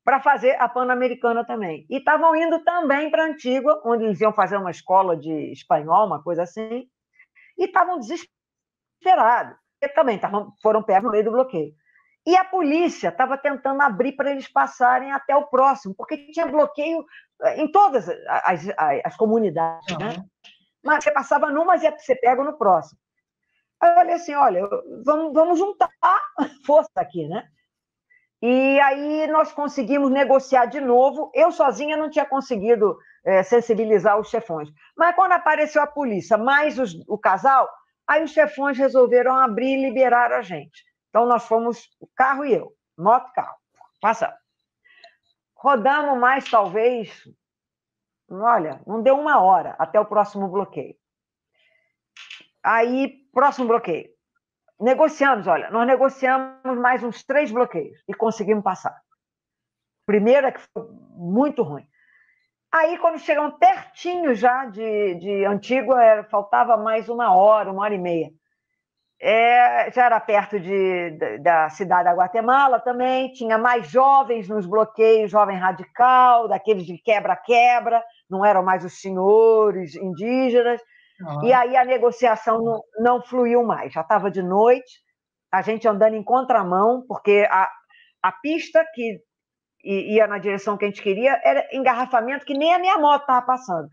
para fazer a Pan-Americana também. E estavam indo também para Antígua, onde eles iam fazer uma escola de espanhol, uma coisa assim, e estavam desesperados. E também foram pegos no meio do bloqueio. E a polícia estava tentando abrir para eles passarem até o próximo, porque tinha bloqueio em todas as comunidades, né? Mas você passava numa, mas ia ser pego no próximo. Aí eu falei assim, olha, vamos juntar força aqui, né? E aí nós conseguimos negociar de novo. Eu sozinha não tinha conseguido sensibilizar os chefões. Mas quando apareceu a polícia, mais o casal, aí os chefões resolveram abrir e liberar a gente. Então nós fomos, o carro e eu, moto e carro, passamos. Rodamos mais, talvez, olha, não deu 1 hora até o próximo bloqueio. Aí, próximo bloqueio. Negociamos, olha, nós negociamos mais uns 3 bloqueios e conseguimos passar. Primeiro é que foi muito ruim. Aí, quando chegamos pertinho já de Antígua, faltava mais 1 hora, 1h30. Já era perto da cidade da Guatemala também, tinha mais jovens nos bloqueios, jovem radical, daqueles de quebra-quebra, não eram mais os senhores indígenas. E aí a negociação não fluiu mais, já estava de noite, a gente andando em contramão, porque a pista que ia na direção que a gente queria era engarrafamento que nem a minha moto estava passando,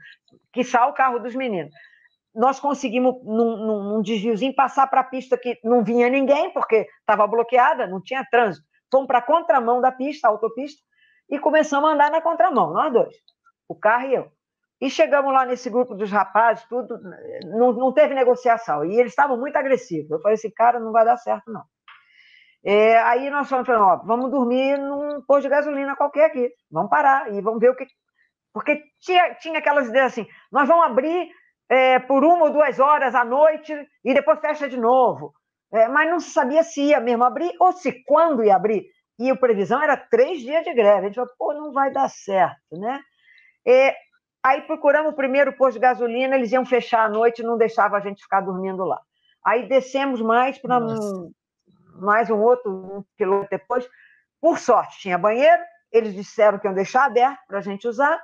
quiçá o carro dos meninos. Nós conseguimos, num desviozinho, passar para a pista que não vinha ninguém, porque estava bloqueada, não tinha trânsito. Fomos para a contramão da pista, a autopista, e começamos a andar na contramão, nós dois, o carro e eu. E chegamos lá nesse grupo dos rapazes, tudo, não teve negociação. E eles estavam muito agressivos. Eu falei assim, cara, não vai dar certo, não. Aí nós falamos, ó, vamos dormir num posto de gasolina qualquer aqui. Vamos parar e vamos ver o que... Porque tinha aquelas ideias assim, nós vamos abrir por 1 ou 2 horas à noite e depois fecha de novo. Mas não se sabia se ia mesmo abrir ou se quando ia abrir. E a previsão era 3 dias de greve. A gente falou, pô, não vai dar certo, né? Aí procuramos o primeiro posto de gasolina, eles iam fechar à noite e não deixavam a gente ficar dormindo lá. Aí descemos mais para mais um quilômetro depois. Por sorte, tinha banheiro, eles disseram que iam deixar aberto para a gente usar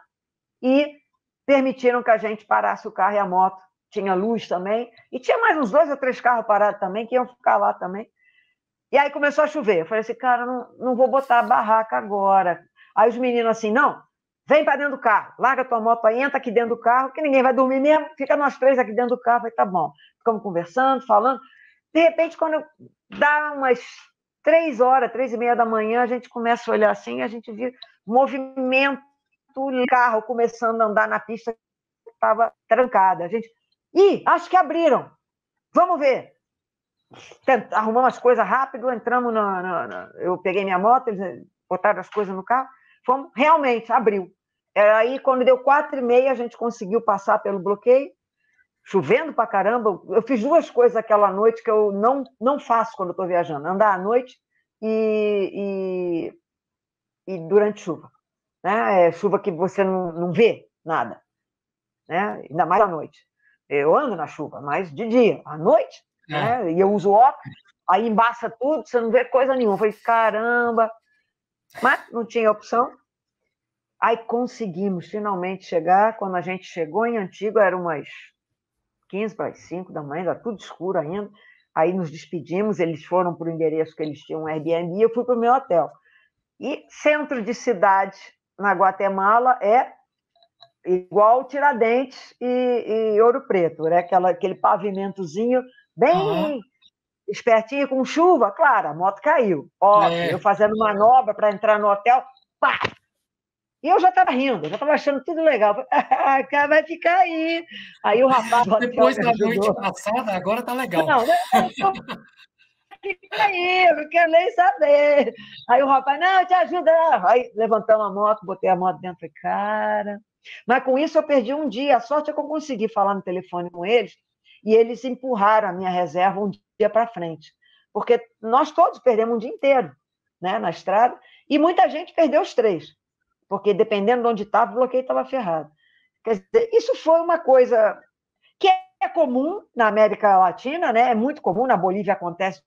e permitiram que a gente parasse o carro e a moto. Tinha luz também, e tinha mais uns 2 ou 3 carros parados também, que iam ficar lá também. E aí começou a chover. Eu falei assim, cara, não vou botar a barraca agora. Aí os meninos assim, não, vem para dentro do carro, larga tua moto aí, entra aqui dentro do carro, que ninguém vai dormir mesmo, fica nós 3 aqui dentro do carro. Eu falei, tá bom. Ficamos conversando, falando. De repente, quando dá umas 3 horas, 3h30 da manhã, a gente começa a olhar assim, a gente viu movimento, o carro começando a andar na pista que estava trancada. A gente, acho que abriram, vamos ver. Arrumamos as coisas rápido, entramos eu peguei minha moto, eles botaram as coisas no carro, fomos, realmente, abriu. Aí, quando deu 4h30, a gente conseguiu passar pelo bloqueio, chovendo pra caramba. Eu fiz 2 coisas aquela noite que eu não faço quando estou viajando, andar à noite e durante chuva. Né? Chuva que você não vê nada, né? Ainda mais à noite. Eu ando na chuva, mas de dia, à noite, né? E eu uso óculos, aí embaça tudo, você não vê coisa nenhuma. Eu falei, caramba, mas não tinha opção. Aí conseguimos finalmente chegar. Quando a gente chegou em Antígua, eram umas 15 para as 5 da manhã, era tudo escuro ainda. Aí nos despedimos, eles foram para o endereço que eles tinham, um Airbnb, e eu fui para o meu hotel. E centro de cidade na Guatemala é igual Tiradentes e Ouro Preto, né? Aquele pavimentozinho bem espertinho com chuva, claro, a moto caiu. Óbvio, eu fazendo manobra para entrar no hotel, pá! E eu já estava rindo, já estava achando tudo legal. Cara, vai ficar aí. Aí o rapaz do hotel Depois me da ajudou. noite passada, agora tá legal. Não, fica aí, eu não quero nem saber. Aí o rapaz, não, te ajuda. Aí levantamos a moto, botei a moto dentro, falei, cara. Mas com isso eu perdi um dia. A sorte é que eu consegui falar no telefone com eles e eles empurraram a minha reserva um dia para frente. Porque nós todos perdemos um dia inteiro, né, na estrada e muita gente perdeu os 3. Porque dependendo de onde estava, o bloqueio estava ferrado. Quer dizer, isso foi uma coisa que é comum na América Latina, né? É muito comum, na Bolívia acontece,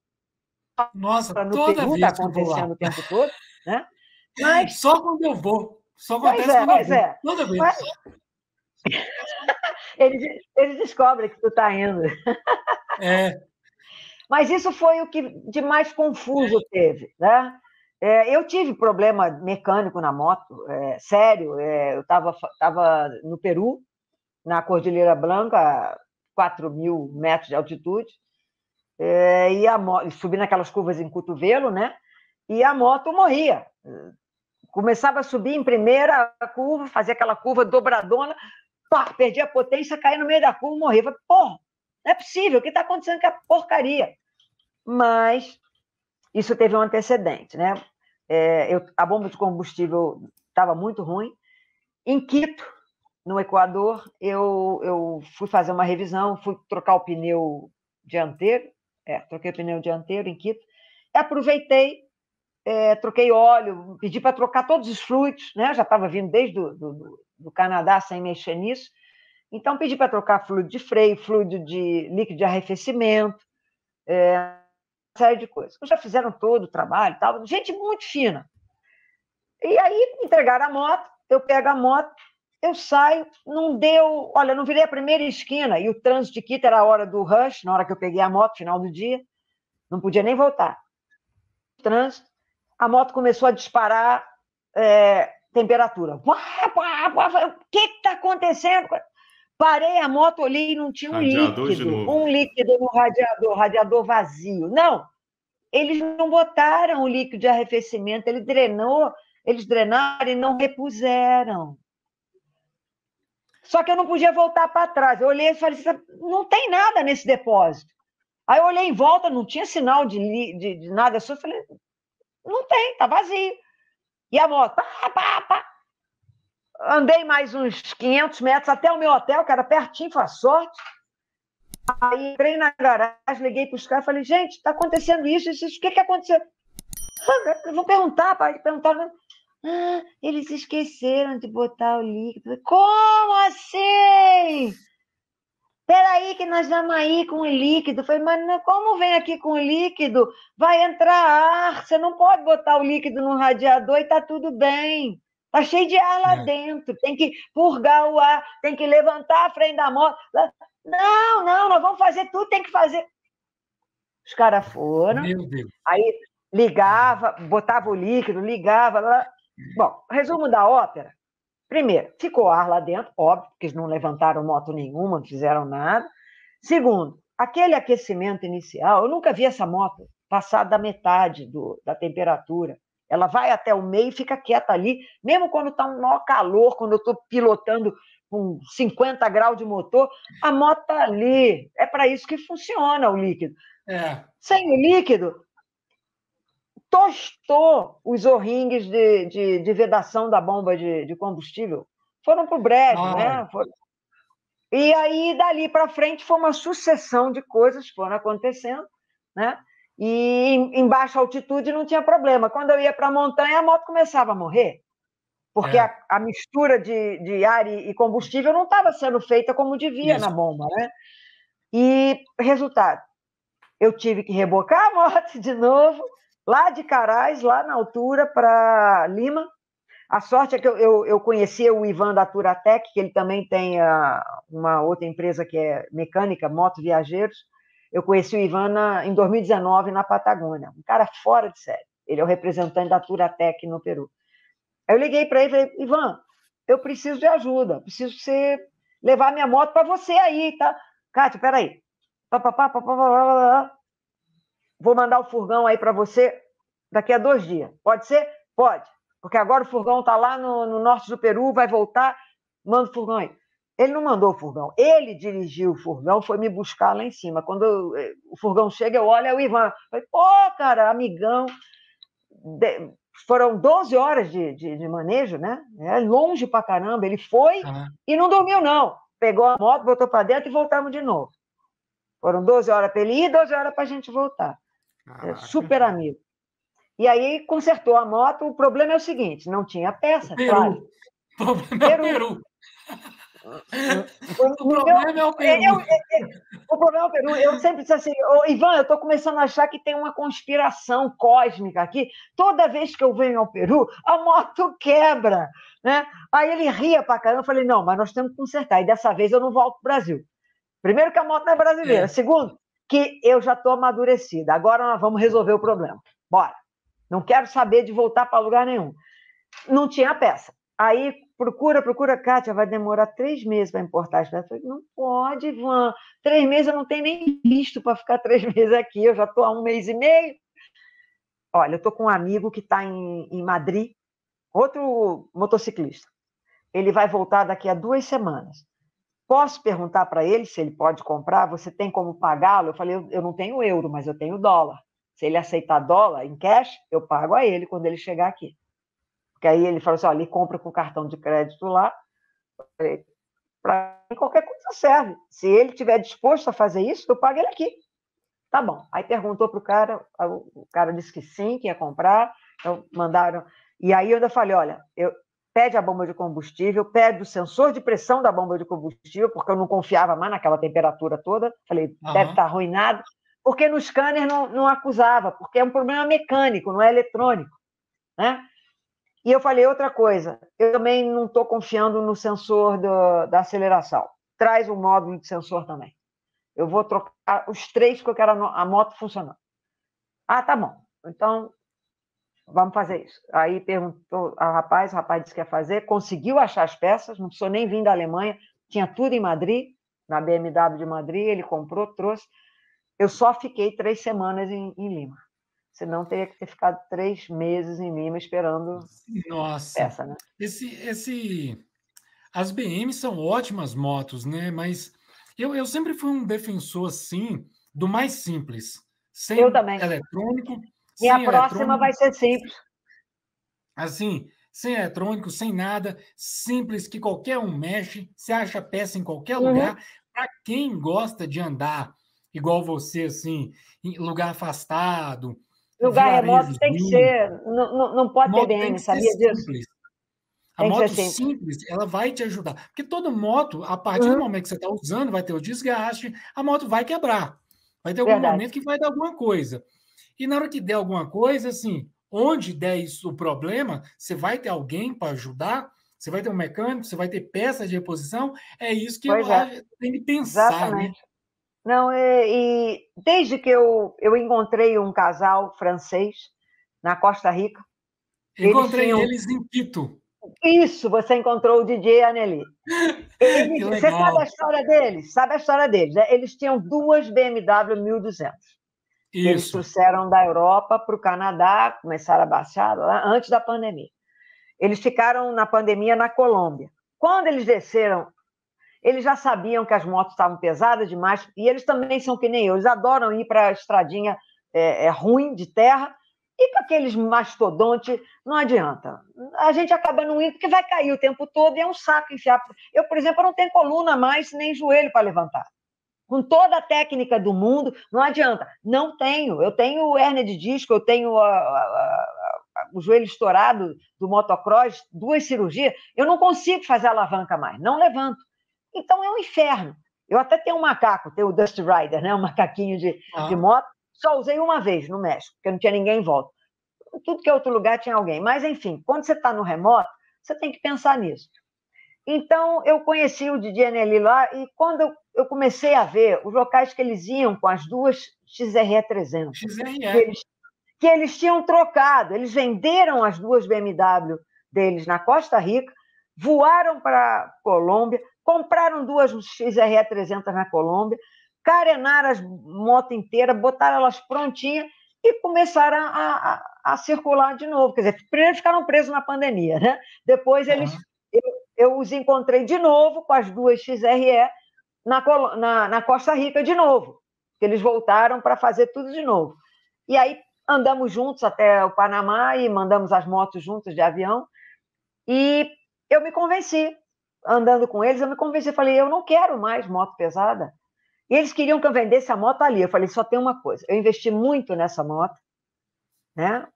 Nossa, no toda Peru está vez que eu vou lá. acontecendo o tempo todo, né? Mas, só quando eu vou. Só acontece quando eu vou. Toda vez. Mas, eles descobrem que tu está indo. Mas isso foi o que de mais confuso teve, né? Eu tive problema mecânico na moto, sério. Eu estava no Peru, na Cordilheira Blanca, 4.000 metros de altitude, e subi naquelas curvas em cotovelo, né? E a moto morria. Começava a subir em primeira curva, fazia aquela curva dobradona, pá, perdia a potência, caía no meio da curva e morria. Falei, porra, não é possível, o que está acontecendo com a porcaria? Mas isso teve um antecedente, né? A bomba de combustível estava muito ruim. Em Quito, no Equador, eu fui fazer uma revisão, fui trocar o pneu dianteiro, troquei o pneu dianteiro em Quito, aproveitei, troquei óleo, pedi para trocar todos os fluidos, né? Já estava vindo desde do Canadá sem mexer nisso, então pedi para trocar fluido de freio, fluido de líquido de arrefecimento, uma série de coisas. Já fizeram todo o trabalho, tal, gente muito fina. E aí entregaram a moto, eu pego a moto, eu saio, não deu... Olha, não virei a primeira esquina, e o trânsito de Quito era a hora do rush, na hora que eu peguei a moto, final do dia, não podia nem voltar. Trânsito, a moto começou a disparar temperatura. O que está acontecendo? Parei a moto, olhei e não tinha um líquido no radiador vazio. Não, eles não botaram o líquido de arrefecimento, eles drenaram e não repuseram. Só que eu não podia voltar para trás. Eu olhei e falei, não tem nada nesse depósito. Aí eu olhei em volta, não tinha sinal de nada. Eu só falei, não tem, está vazio. E a moto, pá. Andei mais uns 500 metros até o meu hotel, que era pertinho, foi a sorte. Aí entrei na garagem, liguei para os caras e falei, gente, está acontecendo isso, o que aconteceu? Eu vou perguntar, pai, perguntaram. Eles esqueceram de botar o líquido. Como assim? Peraí que nós vamos aí com o líquido. Eu falei, mas como vem aqui com o líquido? Vai entrar ar, você não pode botar o líquido no radiador e tá tudo bem. Tá cheio de ar lá dentro, tem que purgar o ar, tem que levantar a frente da moto. Não, nós vamos fazer tudo, tem que fazer. Os caras foram, aí ligava, botava o líquido, ligava. Bom, resumo da ópera. Primeiro, ficou ar lá dentro, óbvio, porque eles não levantaram moto nenhuma, não fizeram nada. Segundo, aquele aquecimento inicial, eu nunca vi essa moto passar da metade da temperatura. Ela vai até o meio e fica quieta ali, mesmo quando está um maior calor, quando eu estou pilotando com 50 graus de motor, a moto está ali. É para isso que funciona o líquido. Sem o líquido, tostou os O-rings de vedação da bomba de combustível. Foram para o brejo, né? E aí, dali para frente, foi uma sucessão de coisas que foram acontecendo, né? E em baixa altitude não tinha problema. Quando eu ia para a montanha, a moto começava a morrer, porque a mistura de ar e combustível não estava sendo feita como devia na bomba, né? E, resultado, eu tive que rebocar a moto de novo, lá de Carais, lá na altura, para Lima. A sorte é que eu conhecia o Ivan da Turatec, que ele também tem uma outra empresa que é mecânica, Moto Viajeiros. Eu conheci o Ivan em 2019 na Patagônia, um cara fora de série. Ele é o representante da Turatec no Peru. Aí eu liguei para ele e falei, Ivan, eu preciso de ajuda, preciso você levar minha moto para você aí, tá? Cátia, peraí. vou mandar o furgão aí para você daqui a 2 dias. Pode ser? Pode. Porque agora o furgão está lá no norte do Peru, vai voltar, manda o furgão aí. Ele não mandou o furgão, ele dirigiu o furgão, foi me buscar lá em cima. Quando o furgão chega, eu olho, é o Ivan. Falei, pô, cara, amigão. Foram 12 horas de manejo, né? É longe pra caramba. Ele foi e não dormiu, não. Pegou a moto, botou para dentro e voltamos de novo. Foram 12 horas para ele ir e 12 horas para a gente voltar. Super amigo. E aí consertou a moto. O problema é o seguinte, não tinha peça, Peru. claro. O problema é o Peru. O problema é o Peru. O problema é o Peru. Eu sempre disse assim, Ivan, eu estou começando a achar que tem uma conspiração cósmica aqui. Toda vez que eu venho ao Peru, a moto quebra. Né? Aí ele ria pra caramba. Eu falei, não, mas nós temos que consertar. E dessa vez eu não volto para o Brasil. Primeiro que a moto não é brasileira. Segundo, que eu já estou amadurecida. Agora nós vamos resolver o problema. Bora. Não quero saber de voltar para lugar nenhum. Não tinha peça. Aí procura, Kátia, vai demorar 3 meses para importar as peças. Eu falei, não pode, Ivan. 3 meses eu não tenho nem visto para ficar 3 meses aqui. Eu já estou há 1 mês e meio. Olha, eu estou com um amigo que está em Madrid, outro motociclista. Ele vai voltar daqui a 2 semanas. Posso perguntar para ele se ele pode comprar? Você tem como pagá-lo? Eu falei, eu não tenho euro, mas eu tenho dólar. Se ele aceitar dólar em cash, eu pago a ele quando ele chegar aqui. Porque aí ele falou assim, olha, ele compra com cartão de crédito lá, para qualquer coisa serve. Se ele estiver disposto a fazer isso, eu pago ele aqui. Tá bom. Aí perguntou para o cara disse que sim, que ia comprar, então mandaram. E aí eu ainda falei, olha, pede a bomba de combustível, pede o sensor de pressão da bomba de combustível, porque eu não confiava mais naquela temperatura toda. Falei, deve estar arruinado. Porque no scanner não acusava, porque é um problema mecânico, não é eletrônico. Né? E eu falei outra coisa, eu também não estou confiando no sensor da aceleração. Traz um módulo de sensor também. Eu vou trocar os 3 que eu quero a moto funcionando. Ah, tá bom. Então, vamos fazer isso. Aí perguntou ao rapaz, o rapaz disse que ia fazer, conseguiu achar as peças, não precisou nem vir da Alemanha, tinha tudo em Madrid, na BMW de Madrid, ele comprou, trouxe. Eu só fiquei 3 semanas em Lima. Senão teria que ter ficado 3 meses em Lima esperando peça, né? As BM são ótimas motos, né? Mas eu sempre fui um defensor, assim, do mais simples. Sem eu também. Eletrônico. E a próxima vai ser simples. Assim, sem eletrônico, sem nada, simples, que qualquer um mexe, você acha peça em qualquer lugar. Para quem gosta de andar igual você, assim, em lugar afastado. Lugar remoto tem que ser, não pode ter BM, sabia disso? Simples. A moto simples, ela vai te ajudar. Porque toda moto, a partir do momento que você está usando, vai ter o desgaste, a moto vai quebrar. Vai ter algum momento que vai dar alguma coisa. E na hora que der alguma coisa, assim, onde der isso o problema, você vai ter alguém para ajudar, você vai ter um mecânico, você vai ter peças de reposição. É isso que tem que pensar, exatamente. Né? Não, e desde que eu encontrei um casal francês na Costa Rica. Encontrei eles em Quito. Isso, você encontrou o DJ Anneli. Você sabe a história deles? Sabe a história deles? Né? Eles tinham 2 BMW 1200. Que eles trouxeram da Europa para o Canadá, começaram a baixar lá antes da pandemia. Eles ficaram na pandemia na Colômbia. Quando eles desceram, eles já sabiam que as motos estavam pesadas demais, e eles também são que nem eu, eles adoram ir para a estradinha ruim de terra, e para aqueles mastodontes, não adianta. A gente acaba não indo, porque vai cair o tempo todo, e é um saco enfiar. Eu, por exemplo, não tenho coluna mais, nem joelho para levantar. Com toda a técnica do mundo, não adianta. Não tenho. Eu tenho hérnia de disco, eu tenho o joelho estourado do motocross, 2 cirurgias. Eu não consigo fazer alavanca mais, não levanto. Então é um inferno. Eu até tenho um macaco, tenho o Dust Rider, né? Um macaquinho de moto. Só usei uma vez no México, porque não tinha ninguém em volta. Tudo que é outro lugar tinha alguém. Mas, enfim, quando você está no remoto, você tem que pensar nisso. Então, eu conheci o DJ Anneli lá, e quando eu comecei a ver os locais que eles iam com as 2 XRE 300, que eles tinham trocado, eles venderam as 2 BMW deles na Costa Rica, voaram para a Colômbia, compraram 2 XRE 300 na Colômbia, carenaram as motos inteiras, botaram elas prontinhas e começaram a circular de novo. Quer dizer, primeiro ficaram presos na pandemia, né? Depois eu os encontrei de novo com as duas XRE na Costa Rica de novo, que eles voltaram para fazer tudo de novo. E aí andamos juntos até o Panamá e mandamos as motos juntos de avião. E eu me convenci, andando com eles, falei, eu não quero mais moto pesada. E eles queriam que eu vendesse a moto ali. Eu falei, só tem uma coisa, eu investi muito nessa moto, né?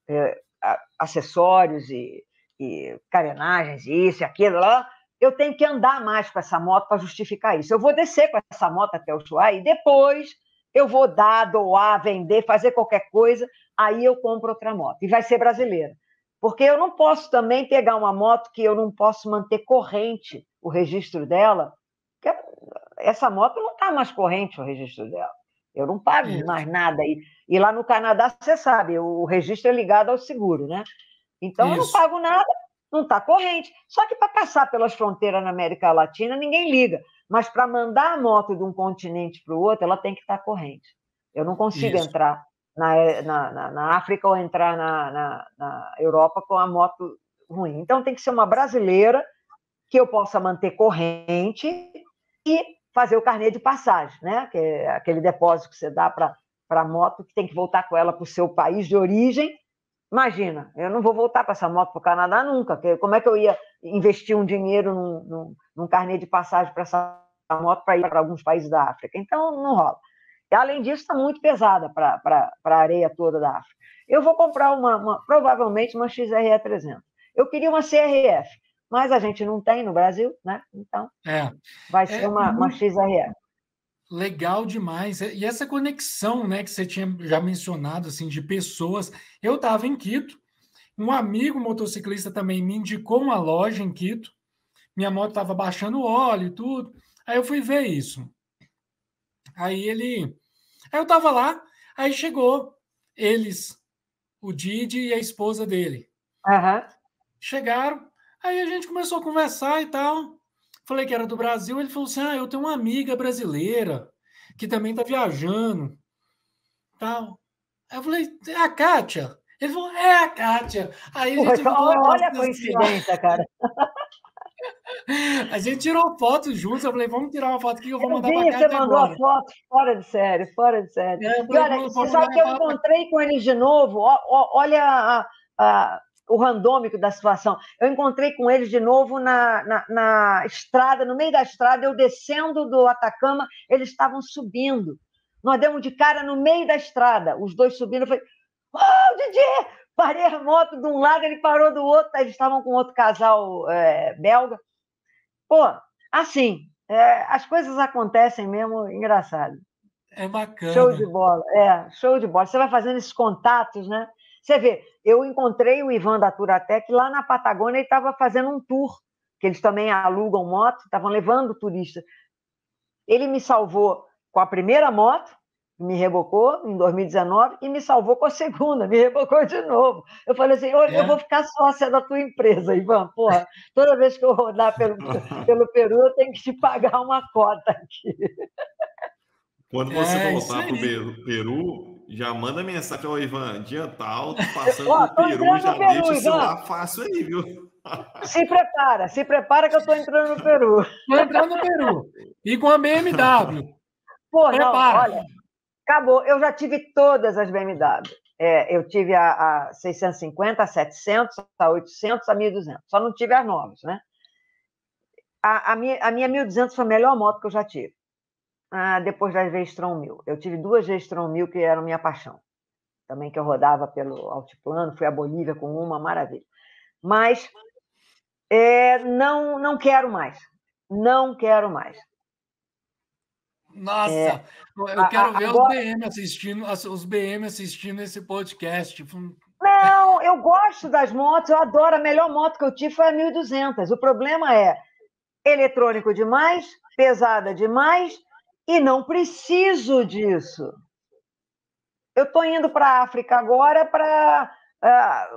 Acessórios e carenagens, isso e aquilo lá. Eu tenho que andar mais com essa moto para justificar isso. Eu vou descer com essa moto até o Ushuaia e depois eu vou doar, vender, fazer qualquer coisa, aí eu compro outra moto. E vai ser brasileira. Porque eu não posso também pegar uma moto que eu não posso manter corrente o registro dela, porque essa moto não está mais corrente o registro dela. Eu não pago mais nada. E lá no Canadá, você sabe, o registro é ligado ao seguro, né? Então, eu não pago nada, não está corrente. Só que para passar pelas fronteiras na América Latina, ninguém liga. Mas para mandar a moto de um continente para o outro, ela tem que estar corrente. Eu não consigo entrar na África ou entrar na Europa com a moto ruim. Então, tem que ser uma brasileira que eu possa manter corrente e fazer o carnê de passagem, né? Que é aquele depósito que você dá para a moto, que tem que voltar com ela para o seu país de origem. Imagina, eu não vou voltar com essa moto para o Canadá nunca. Como é que eu ia investir um dinheiro num carnê de passagem para essa moto para ir para alguns países da África? Então, não rola. E, além disso, está muito pesada para a areia toda da África. Eu vou comprar provavelmente uma XRE 300. Eu queria uma CRF, mas a gente não tem no Brasil, né? Então, vai ser uma XRE. Legal demais. E essa conexão, né, que você tinha já mencionado, assim, de pessoas. Eu estava em Quito, um amigo motociclista também me indicou uma loja em Quito. Minha moto estava baixando óleo e tudo. Aí eu fui ver isso. Aí eu estava lá, aí chegou eles, o Didi e a esposa dele. Chegaram, aí a gente começou a conversar e tal. Falei que era do Brasil, ele falou assim, eu tenho uma amiga brasileira que também está viajando. Tal. Aí eu falei, é a Kátia? Ele falou, é a Kátia. Aí a gente olha a coincidência, cara. A gente tirou foto juntos, eu falei, vamos tirar uma foto aqui que eu vou mandar para a Kátia. Você mandou agora. A foto, fora de sério. E olha, você sabe que eu encontrei com eles de novo, olha o randômico da situação. Eu encontrei com eles de novo na estrada, no meio da estrada, eu descendo do Atacama, eles estavam subindo. Nós demos de cara no meio da estrada, os dois subindo. Eu falei, Didi! Parei a moto de um lado, ele parou do outro, eles estavam com outro casal belga. Pô, assim, as coisas acontecem mesmo, engraçado. É bacana. Show de bola, show de bola. Você vai fazendo esses contatos, né? Você vê, eu encontrei o Ivan da Turatec lá na Patagônia, ele estava fazendo um tour, que eles também alugam moto, estavam levando turistas. Ele me salvou com a primeira moto, me rebocou em 2019, e me salvou com a segunda, me rebocou de novo. Eu falei assim, eu vou ficar sócia da tua empresa, Ivan, porra, toda vez que eu rodar pelo Peru, eu tenho que te pagar uma cota aqui. Quando você voltar para o Peru, já manda mensagem ao Ivan, dia tal, passando pelo Peru, já deixa o celular fácil aí, viu? Se prepara que eu estou entrando no Peru. Estou entrando no Peru. E com a BMW. Pô, não, olha, acabou. Eu já tive todas as BMW. Eu tive a 650, a 700, a 800, a 1200. Só não tive as novas, né? A minha 1200 foi a melhor moto que eu já tive. Depois da V-Strom 1000. Eu tive duas V-Strom 1000 que eram minha paixão. Também que eu rodava pelo altiplano, fui à Bolívia com uma, maravilha. Mas não quero mais. Não quero mais. Nossa, eu quero ver os BM assistindo esse podcast. Não, eu gosto das motos, eu adoro. A melhor moto que eu tive foi a 1200. O problema é eletrônico demais, pesada demais, e não preciso disso. Eu estou indo para a África agora para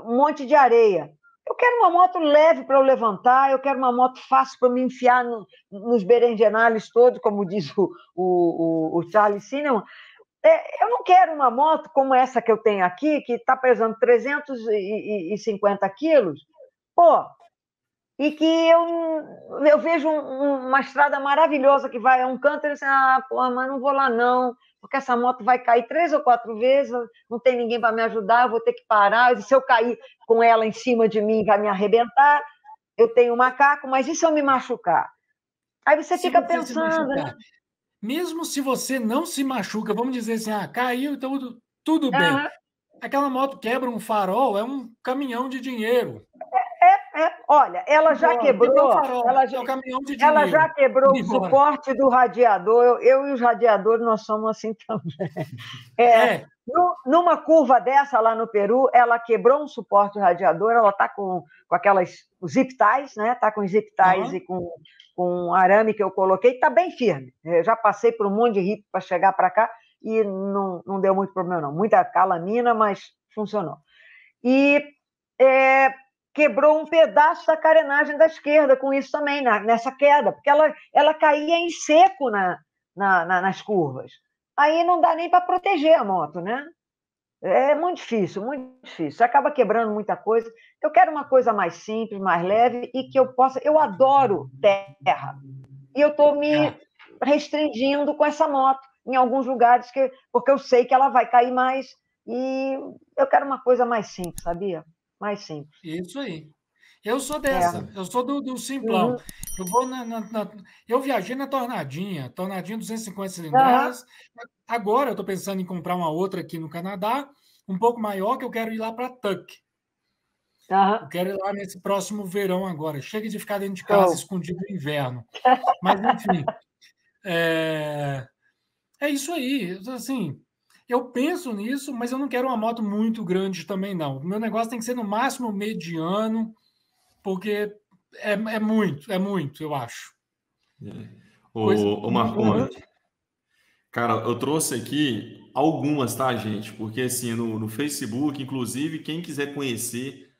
um monte de areia. Eu quero uma moto leve para eu levantar, eu quero uma moto fácil para me enfiar nos berenjenales todos, como diz o Charlie Cinnamon. Eu não quero uma moto como essa que eu tenho aqui, que está pesando 350 quilos, pô, e que eu vejo uma estrada maravilhosa que vai a um canto e eu pô, mas não vou lá não, porque essa moto vai cair 3 ou 4 vezes, não tem ninguém para me ajudar, eu vou ter que parar, e se eu cair com ela em cima de mim, vai me arrebentar, eu tenho um macaco, mas e se eu me machucar? Aí você fica pensando, né? Mesmo se você não se machuca, vamos dizer assim, caiu, então tudo bem. Uhum. Aquela moto quebra um farol, é um caminhão de dinheiro. Olha, ela já quebrou. Ela já quebrou o suporte do radiador. Eu e os radiadores, nós somos assim também. Numa curva dessa lá no Peru, ela quebrou um suporte do radiador, ela está com aquelas zip ties, né? Está com zip ties e com arame que eu coloquei, está bem firme. Eu já passei por um monte de ripo para chegar para cá e não deu muito problema, não. Muita calamina, mas funcionou. E quebrou um pedaço da carenagem da esquerda com isso também, nessa queda, porque ela caía em seco nas curvas. Aí não dá nem para proteger a moto, né? É muito difícil, muito difícil. Você acaba quebrando muita coisa. Eu quero uma coisa mais simples, mais leve e que eu possa... Eu adoro terra. E eu estou me restringindo com essa moto em alguns lugares, porque eu sei que ela vai cair mais e eu quero uma coisa mais simples, sabia? Mais simples. Isso aí. Eu sou dessa, eu sou do simplão. Eu vou eu viajei na Tornadinha 250 cilindradas. Agora eu estou pensando em comprar uma outra aqui no Canadá, um pouco maior, que eu quero ir lá para Tuck. Eu quero ir lá nesse próximo verão agora. Chega de ficar dentro de casa escondido no inverno. Mas, enfim, é isso aí. Assim, eu penso nisso, mas eu não quero uma moto muito grande também, não. O meu negócio tem que ser no máximo mediano, porque é muito, eu acho. Ô Marconi, cara, eu trouxe aqui algumas, tá, gente? Porque assim, no Facebook, inclusive, quem quiser conhecer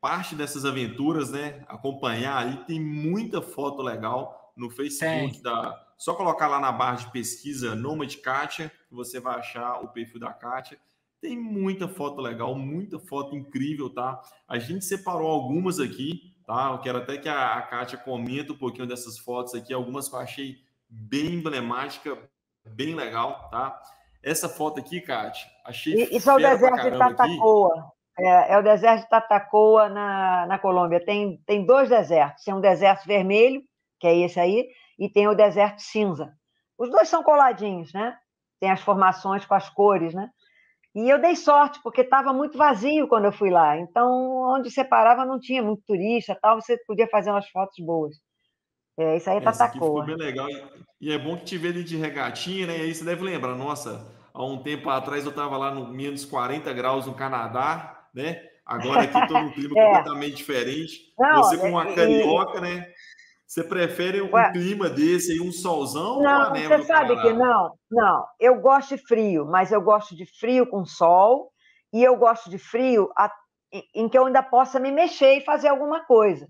parte dessas aventuras, né? Acompanhar ali, tem muita foto legal no Facebook. Só colocar lá na barra de pesquisa Nomad Kátia, que você vai achar o perfil da Kátia. Tem muita foto legal, muita foto incrível, tá? A gente separou algumas aqui, tá? Eu quero até que a Kátia comente um pouquinho dessas fotos aqui, algumas que eu achei bem emblemática, bem legal, tá? Essa foto aqui, Kátia, achei isso é o deserto de Tatacoa. É o deserto de Tatacoa na Colômbia. Tem 2 desertos. Tem um deserto vermelho, que é esse aí, e tem o deserto cinza. Os 2 são coladinhos, né? Tem as formações com as cores, né? E eu dei sorte, porque estava muito vazio quando eu fui lá. Então, onde separava não tinha muito turista, tal, você podia fazer umas fotos boas. Isso aí é Tatacoa. Essa aqui ficou bem legal. E é bom que te vê ali de regatinha, né? E aí você deve lembrar, nossa, há um tempo atrás eu estava lá no menos 40 graus no Canadá, né? Agora aqui estou num clima completamente diferente. Não, você com uma carioca, né? Você prefere um clima desse aí, um solzão ou a neve do Canadá? Você sabe que não. Eu gosto de frio, mas eu gosto de frio com sol e eu gosto de frio em que eu ainda possa me mexer e fazer alguma coisa.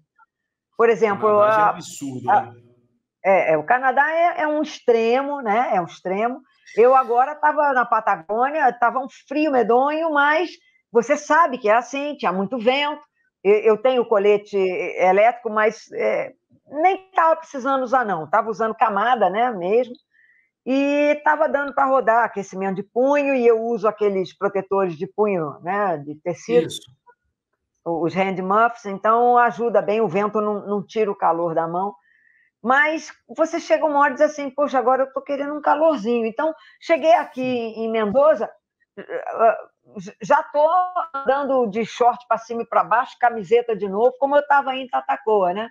Por exemplo... O Canadá já é um absurdo, né? O Canadá é um extremo, né? É um extremo. Eu agora estava na Patagônia, estava um frio medonho, mas você sabe que é assim, tinha muito vento. Eu tenho colete elétrico, mas nem estava precisando usar, não. Estava usando camada, né, mesmo. E estava dando para rodar aquecimento de punho, e eu uso aqueles protetores de punho, né, de tecido. Isso. Os hand muffs, então ajuda bem, o vento não tira o calor da mão. Mas você chega uma hora e diz assim, poxa, agora eu estou querendo um calorzinho. Então, cheguei aqui em Mendoza, já estou andando de short para cima e para baixo, camiseta de novo, como eu estava em Tatacoa, né?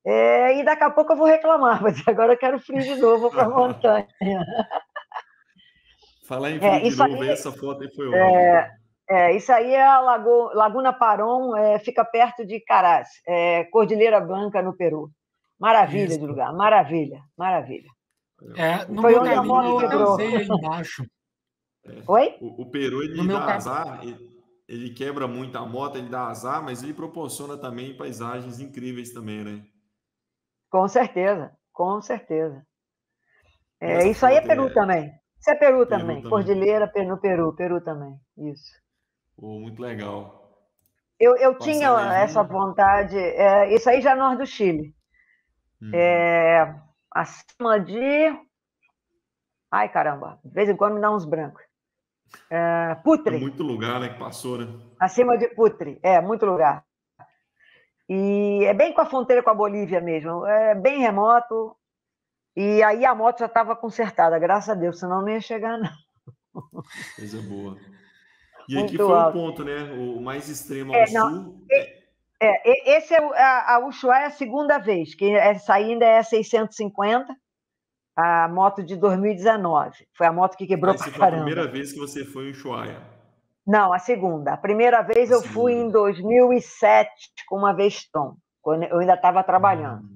E daqui a pouco eu vou reclamar, mas agora eu quero frio de novo para a montanha. Falar em frio de novo, essa foto aí foi ótima. Isso aí é a Laguna Parón, fica perto de Caraz, Cordilheira Blanca, no Peru. Maravilha de lugar, maravilha. No meu caminho eu dancei aí embaixo. Oi? O Peru, ele dá azar. ele quebra muito a moto, ele dá azar, mas ele proporciona também paisagens incríveis também, né? Com certeza, com certeza. E essa Isso aí é foto Peru é também. Isso é Peru Peru também. também. Cordilheira, no Peru, Peru também. Isso. Pô, muito legal. Eu Passando aí, tinha essa vamos. vontade. Isso aí já é norte do Chile. Uhum. Acima de. Ai, caramba, de vez em quando me dá uns brancos. É Putre, muito lugar, né, que passou, né? acima de Putre, muito lugar. E é bem com a fronteira com a Bolívia mesmo, é bem remoto. E aí a moto já estava consertada, graças a Deus, senão não ia chegar, não. Coisa boa. E aqui Muito foi o alto. ponto, né? O mais extremo ao Não, sul. esse é a Ushuaia é a segunda vez, que essa ainda é 650, a moto de 2019. Foi a moto que quebrou pra Essa foi a caramba. primeira vez que você foi em Ushuaia. Não, a segunda. A primeira vez A eu fui segunda. em 2007 com uma Veston, quando eu ainda estava trabalhando.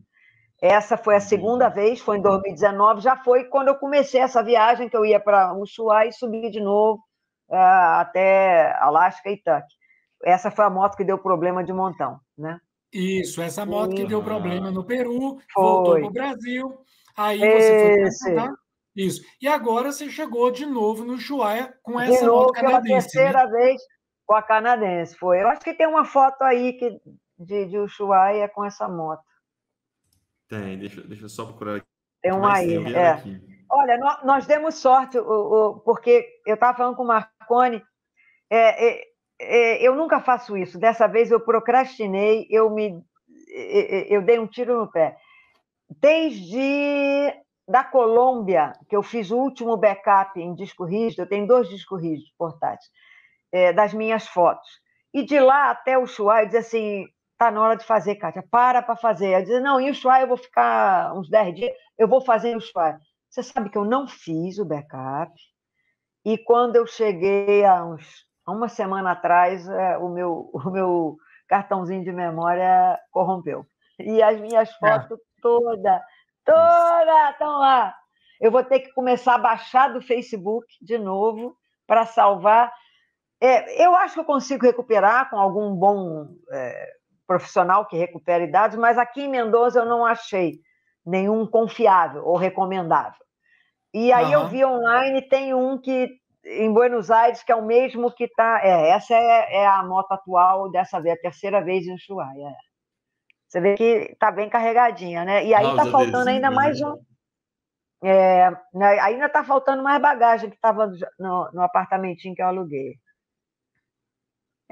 Essa foi a segunda Entendi. vez, foi em 2019, já foi quando eu comecei essa viagem, que eu ia para Ushuaia e subi de novo até Alasca e Ituque. Essa foi a moto que deu problema de montão, né? Isso, essa moto que E deu problema no Peru, voltou para foi. o Brasil, aí você foi Esse. para isso. E agora você chegou de novo no Ushuaia com De essa moto novo, pela canadense, né? terceira vez com a canadense, foi. Eu acho que tem uma foto aí de Ushuaia com essa moto. Tem, deixa eu só procurar Tem aqui, uma mas tem, aí, eu vi ela aqui. Olha, nós demos sorte, porque eu estava falando com o Marconi, eu nunca faço isso. Dessa vez eu procrastinei, eu dei um tiro no pé. Desde da Colômbia, que eu fiz o último backup em disco rígido, eu tenho 2 discos rígidos portáteis, das minhas fotos. E de lá até o Ushuaia, eu dizia assim, tá na hora de fazer, Kátia, para fazer. Eu dizia, não, em Ushuaia eu vou ficar uns 10 dias, eu vou fazer em Ushuaia. Você sabe que eu não fiz o backup, e quando eu cheguei há uma semana atrás, o meu cartãozinho de memória corrompeu. E as minhas É. fotos todas Nossa. estão lá. Eu vou ter que começar a baixar do Facebook de novo para salvar. Eu acho que eu consigo recuperar com algum bom profissional que recupere dados, mas aqui em Mendoza eu não achei nenhum confiável ou recomendável. E aí eu vi online, tem um que em Buenos Aires, que é o mesmo que está. Essa é a moto atual dessa vez, a terceira vez em Ushuaia. Você vê que está bem carregadinha, né? E aí Ah, está os faltando ainda adesivos, mais né? um. Ainda está faltando mais bagagem que estava no apartamentinho que eu aluguei.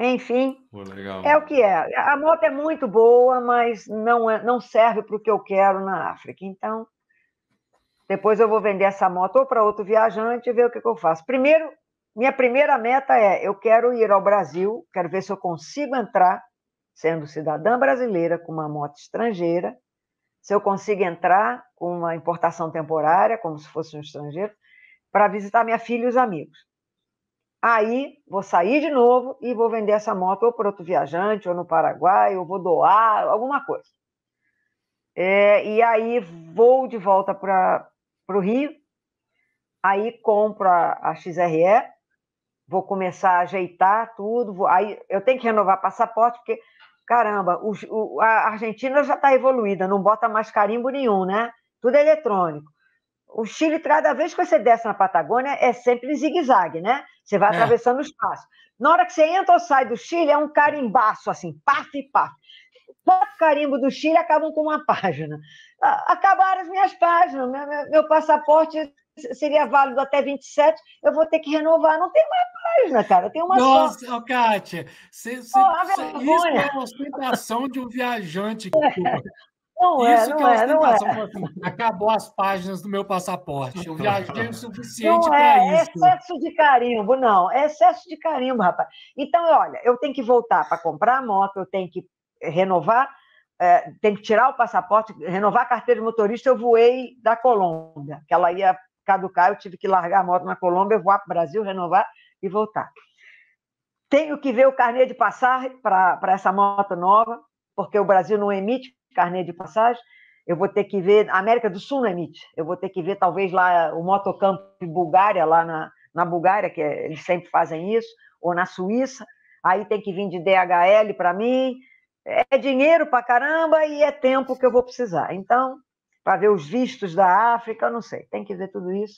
Enfim, Pô, é o legal. que é. A moto é muito boa, mas não serve para o que eu quero na África. Então, depois eu vou vender essa moto ou para outro viajante e ver o que eu faço. Primeiro, minha primeira meta eu quero ir ao Brasil, quero ver se eu consigo entrar, sendo cidadã brasileira, com uma moto estrangeira, se eu consigo entrar com uma importação temporária, como se fosse um estrangeiro, para visitar minha filha e os amigos. Aí, vou sair de novo e vou vender essa moto ou para outro viajante, ou no Paraguai, ou vou doar, alguma coisa. E aí, vou de volta para o Rio, aí compro a XRE, vou começar a ajeitar tudo, aí eu tenho que renovar passaporte, porque, caramba, a Argentina já está evoluída, não bota mais carimbo nenhum, né? Tudo é eletrônico. O Chile, cada vez que você desce na Patagônia, é sempre em zigue-zague, né? Você vai É. atravessando o espaço. Na hora que você entra ou sai do Chile, é um carimbaço, assim, paf e paf. 4 carimbos do Chile acabam com uma página. Acabaram as minhas páginas, meu passaporte seria válido até 27, eu vou ter que renovar. Não tem mais página, cara, tem uma só. Nossa, ô, Kátia, A isso é vergonha. uma ostentação de um viajante. Não é, Isso que não é é, não é. ostentação. Fala assim, acabou as páginas do meu passaporte. Eu viajei o suficiente Não para é isso. excesso de carimbo, não. É excesso de carimbo, rapaz. Então, olha, eu tenho que voltar para comprar a moto, eu tenho que renovar, tenho que tirar o passaporte, renovar a carteira de motorista. Eu voei da Colômbia, que ela ia caducar, eu tive que largar a moto na Colômbia, voar para o Brasil, renovar e voltar. Tenho que ver o carnê de passagem para essa moto nova, porque o Brasil não emite carnê de passagem. Eu vou ter que ver, a América do Sul não emite, eu vou ter que ver talvez lá o Motocamp Bulgária, lá na Bulgária, que eles sempre fazem isso, ou na Suíça, aí tem que vir de DHL para mim, é dinheiro para caramba e é tempo que eu vou precisar. Então, para ver os vistos da África, não sei, tem que ver tudo isso.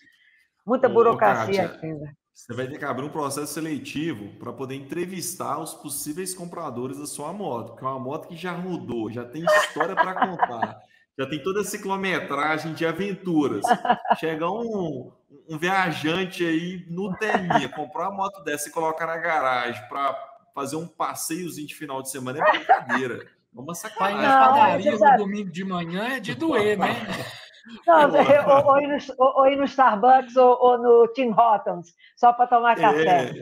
Muita burocracia Kátia, ainda. você vai ter que abrir um processo seletivo para poder entrevistar os possíveis compradores da sua moto, porque é uma moto que já rodou, já tem história para contar, já tem toda essa quilometragem de aventuras. Chegar um viajante aí no telinha, comprar uma moto dessa e colocar na garagem para fazer um passeiozinho de final de semana é brincadeira. É uma Vai sacanagem na com a padaria moto. no domingo de manhã é de doer, né? Não, ou ir no Starbucks ou no Tim Hortons, só para tomar café.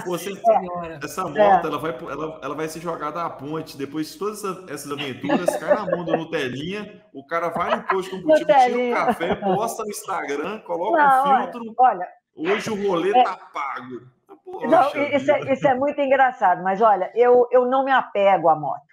Você, Senhora. essa moto ela vai ser jogada à ponte. Depois de todas essas aventuras, cai na mão do Nutelinha, o cara vai no posto de combustível, tira o café, posta no Instagram, coloca um filtro. Olha, hoje o rolê tá pago. Não, isso é muito engraçado, mas olha, eu não me apego à moto.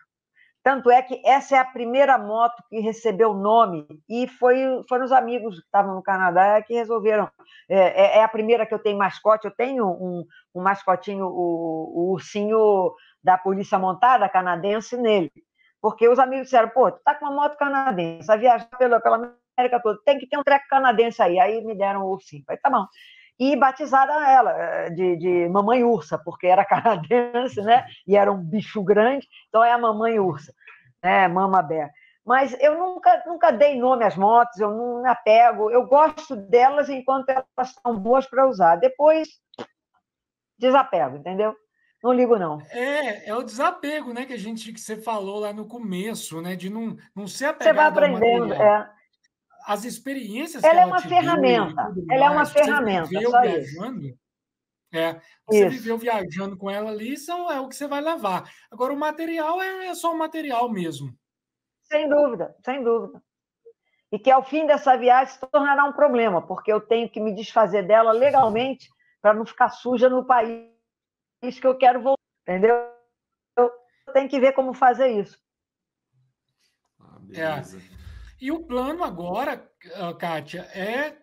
Tanto é que essa é a primeira moto que recebeu o nome, e foram os amigos que estavam no Canadá que resolveram. É a primeira que eu tenho mascote, eu tenho um mascotinho, o ursinho da Polícia Montada canadense nele. Porque os amigos disseram, pô, tu tá com uma moto canadense, vai viajar pela América toda, tem que ter um treco canadense aí. Aí me deram o ursinho. Falei, tá bom. E batizaram ela de Mamãe Ursa, porque era canadense, né? E era um bicho grande, então é a Mamãe Ursa, né? Mama Bear. Mas eu nunca dei nome às motos, eu não me apego, eu gosto delas enquanto elas estão boas para usar. Depois, desapego, entendeu? Não ligo, não. É o desapego, né, que você falou lá no começo, né, de não ser Você vai apegado ao aprendendo, material. As experiências que Ela é ela uma te deu e ferramenta, tudo ela é uma mais, que você ferramenta, viveu só isso. viajando, o que você Isso. viveu viajando com ela ali é o que você vai levar. Agora, o material é só o material mesmo. Sem dúvida, sem dúvida. E que ao fim dessa viagem se tornará um problema, porque eu tenho que me desfazer dela legalmente para não ficar suja no país que eu quero voltar, entendeu? Eu tenho que ver como fazer isso. Beleza. E o plano agora, Kátia, é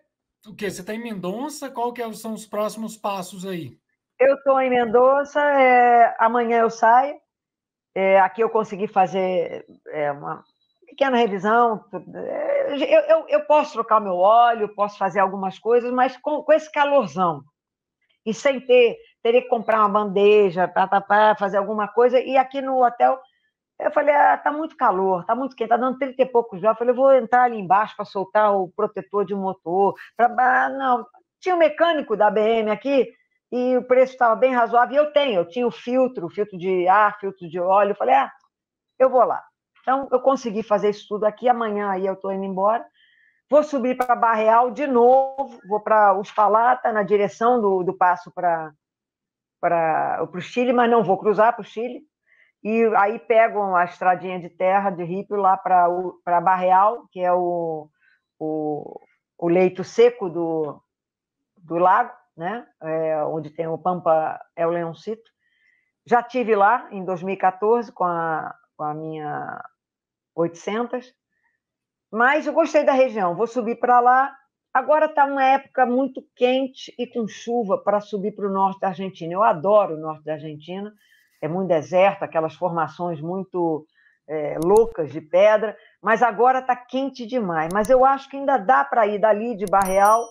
o quê? Você está em Mendonça? Qual que são os próximos passos aí? Eu estou em Mendonça, amanhã eu saio. Aqui eu consegui fazer uma pequena revisão. Eu posso trocar o meu óleo, posso fazer algumas coisas, mas com esse calorzão. E sem teria que comprar uma bandeja para fazer alguma coisa. E aqui no hotel, eu falei, tá muito calor, tá muito quente, tá dando 30 e poucos graus. Eu falei, eu vou entrar ali embaixo para soltar o protetor de motor. Não, tinha um mecânico da BM aqui, e o preço estava bem razoável. E eu tinha o filtro de ar, filtro de óleo. Eu falei, eu vou lá. Então, eu consegui fazer isso tudo aqui. Amanhã aí eu estou indo embora. Vou subir para Barreal de novo, vou para Uspallata, na direção do passo para o Chile, mas não vou cruzar para o Chile. E aí pego a estradinha de terra de Rípio lá para Barreal, que é o leito seco do lago, né? Onde tem o Pampa El Leoncito. Já estive lá em 2014 com a minha 800, mas eu gostei da região, vou subir para lá. Agora está uma época muito quente e com chuva para subir para o norte da Argentina. Eu adoro o norte da Argentina, é muito deserto, aquelas formações muito loucas de pedra, mas agora está quente demais. Mas eu acho que ainda dá para ir dali de Barreal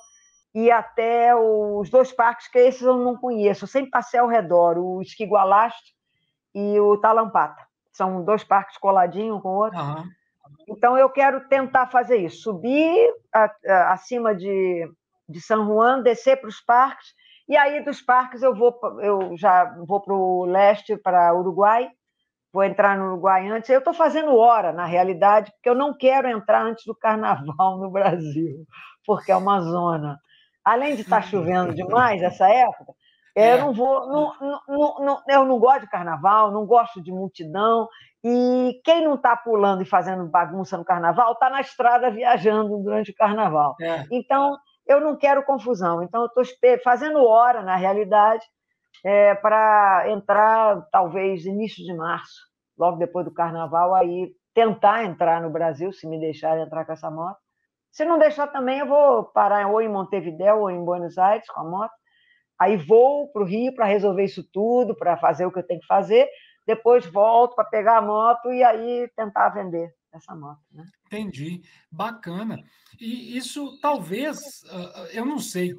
e até os dois parques, que esses eu não conheço, eu sempre passei ao redor, o Esquigualaste e o Talampata. São dois parques coladinhos um com o outro. Uhum. Então, eu quero tentar fazer isso, subir acima de San Juan, descer para os parques, e aí dos parques eu já vou para o leste, para Uruguai, vou entrar no Uruguai antes. Eu estou fazendo hora, na realidade, porque eu não quero entrar antes do Carnaval no Brasil, porque é uma zona. Além de estar chovendo demais essa época, eu não vou, eu não gosto de Carnaval, não gosto de multidão. E quem não está pulando e fazendo bagunça no Carnaval está na estrada viajando durante o Carnaval. Então, eu não quero confusão. Então, eu estou fazendo hora, na realidade, para entrar, talvez, início de março, logo depois do Carnaval, aí tentar entrar no Brasil, se me deixarem entrar com essa moto. Se não deixar também, eu vou parar ou em Montevidéu ou em Buenos Aires com a moto, Aí vou para o Rio para resolver isso tudo, para fazer o que eu tenho que fazer, depois volto para pegar a moto e aí tentar vender essa moto, né? Entendi. Bacana. E isso talvez, eu não sei.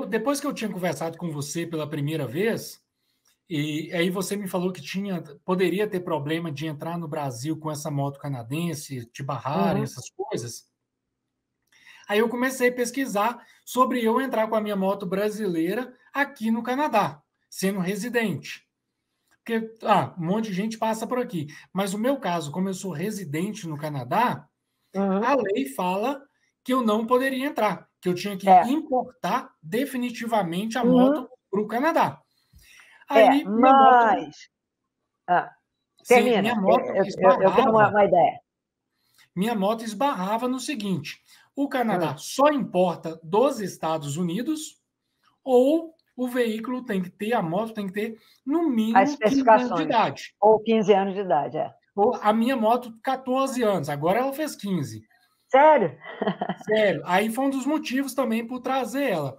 Depois que eu tinha conversado com você pela primeira vez, e aí você me falou que poderia ter problema de entrar no Brasil com essa moto canadense, te barrarem, essas coisas. Aí eu comecei a pesquisar sobre eu entrar com a minha moto brasileira aqui no Canadá, sendo residente. Porque um monte de gente passa por aqui. Mas o meu caso, como eu sou residente no Canadá, a lei fala que eu não poderia entrar, que eu tinha que importar definitivamente a moto para o Canadá. Aí, mas... termina. Minha moto eu tenho uma ideia. Minha moto esbarrava no seguinte: o Canadá só importa dos Estados Unidos, ou o veículo tem que ter, a moto tem que ter, no mínimo, 15 anos de idade. Ou 15 anos de idade, A minha moto, 14 anos, agora ela fez 15. Sério? Sério. Aí foi um dos motivos também por trazer ela.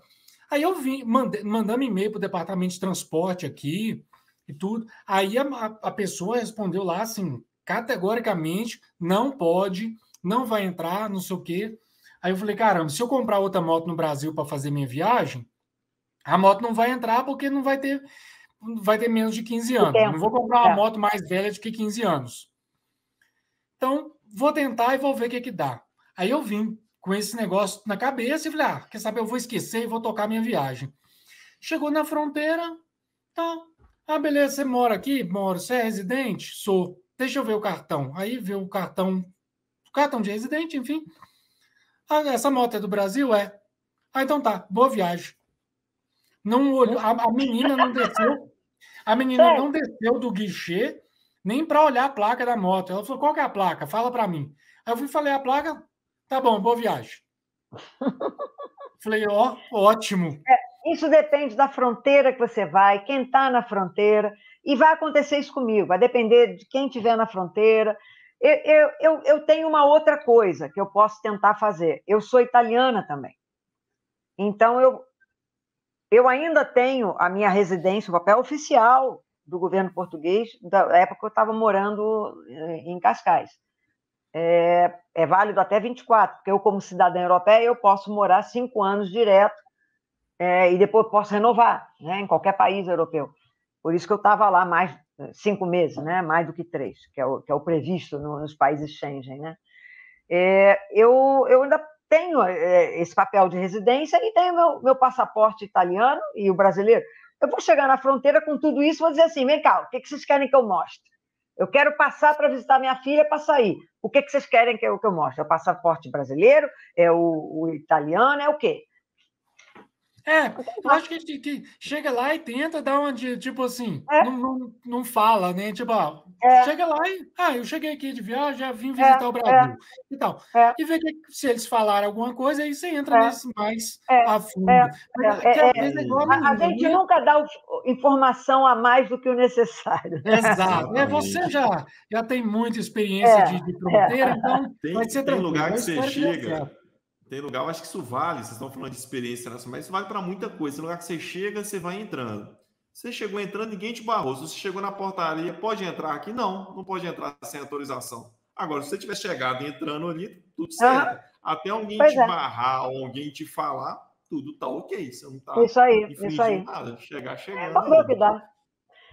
Aí eu vim, mandando e-mail para o departamento de transporte aqui e tudo. Aí a pessoa respondeu lá assim, categoricamente, não pode, não vai entrar, não sei o quê. Aí eu falei, caramba, se eu comprar outra moto no Brasil para fazer minha viagem, a moto não vai entrar porque não vai ter menos de 15 anos. Não vou comprar uma moto mais velha de que 15 anos. Então, vou tentar e vou ver o que dá. Aí eu vim com esse negócio na cabeça e falei, quer saber, eu vou esquecer e vou tocar minha viagem. Chegou na fronteira, tá, beleza, você mora aqui? Moro. Você é residente? Sou. Deixa eu ver o cartão. Aí vê o cartão de residente, enfim. Essa moto é do Brasil? É. Então tá, boa viagem. Não olhou, a menina não desceu. A menina não desceu do guichê nem para olhar a placa da moto. Ela falou, qual que é a placa? Fala para mim. Aí eu fui falei a placa, tá bom, boa viagem. Falei, ótimo. Isso depende da fronteira que você vai, quem está na fronteira, e vai acontecer isso comigo, vai depender de quem estiver na fronteira. Eu tenho uma outra coisa que eu posso tentar fazer. Eu sou italiana também. Então, eu ainda tenho a minha residência, o papel oficial do governo português, da época que eu estava morando em Cascais. É válido até 24, porque eu, como cidadã europeia, eu posso morar 5 anos direto e depois posso renovar, né, em qualquer país europeu. Por isso que eu estava lá mais 5 meses, né, mais do que 3, que é o previsto nos países Schengen. Né? Eu ainda tenho esse papel de residência e tenho meu passaporte italiano e o brasileiro. Eu vou chegar na fronteira com tudo isso e vou dizer assim, vem cá, o que vocês querem que eu mostre? Eu quero passar para visitar minha filha para sair. O que vocês querem que eu mostre? É o passaporte brasileiro? É o italiano? É o quê? Eu acho que chega lá e tenta dar uma de, tipo assim, não fala, né? Tipo, chega lá e, eu cheguei aqui de viagem, já vim visitar o Brasil e tal. E ver que se eles falarem alguma coisa, aí você entra nesse mais a fundo. Às vezes é igual a gente nunca dá informação a mais do que o necessário. Exato. Você já tem muita experiência de fronteira, então vai ser tranquilo. Tem lugar que você chega... Tem lugar, eu acho que isso vale, vocês estão falando de experiência nacional, mas isso vale para muita coisa. Tem lugar que você chega, você vai entrando. Você chegou entrando, ninguém te barrou. Se você chegou na portaria, pode entrar aqui? Não pode entrar sem autorização. Agora, se você tiver chegado e entrando ali, tudo certo. Até alguém te barrar ou alguém te falar, tudo tá ok. Você não tá infringindo nada. Chegar chegando. Vamos ver o que dá.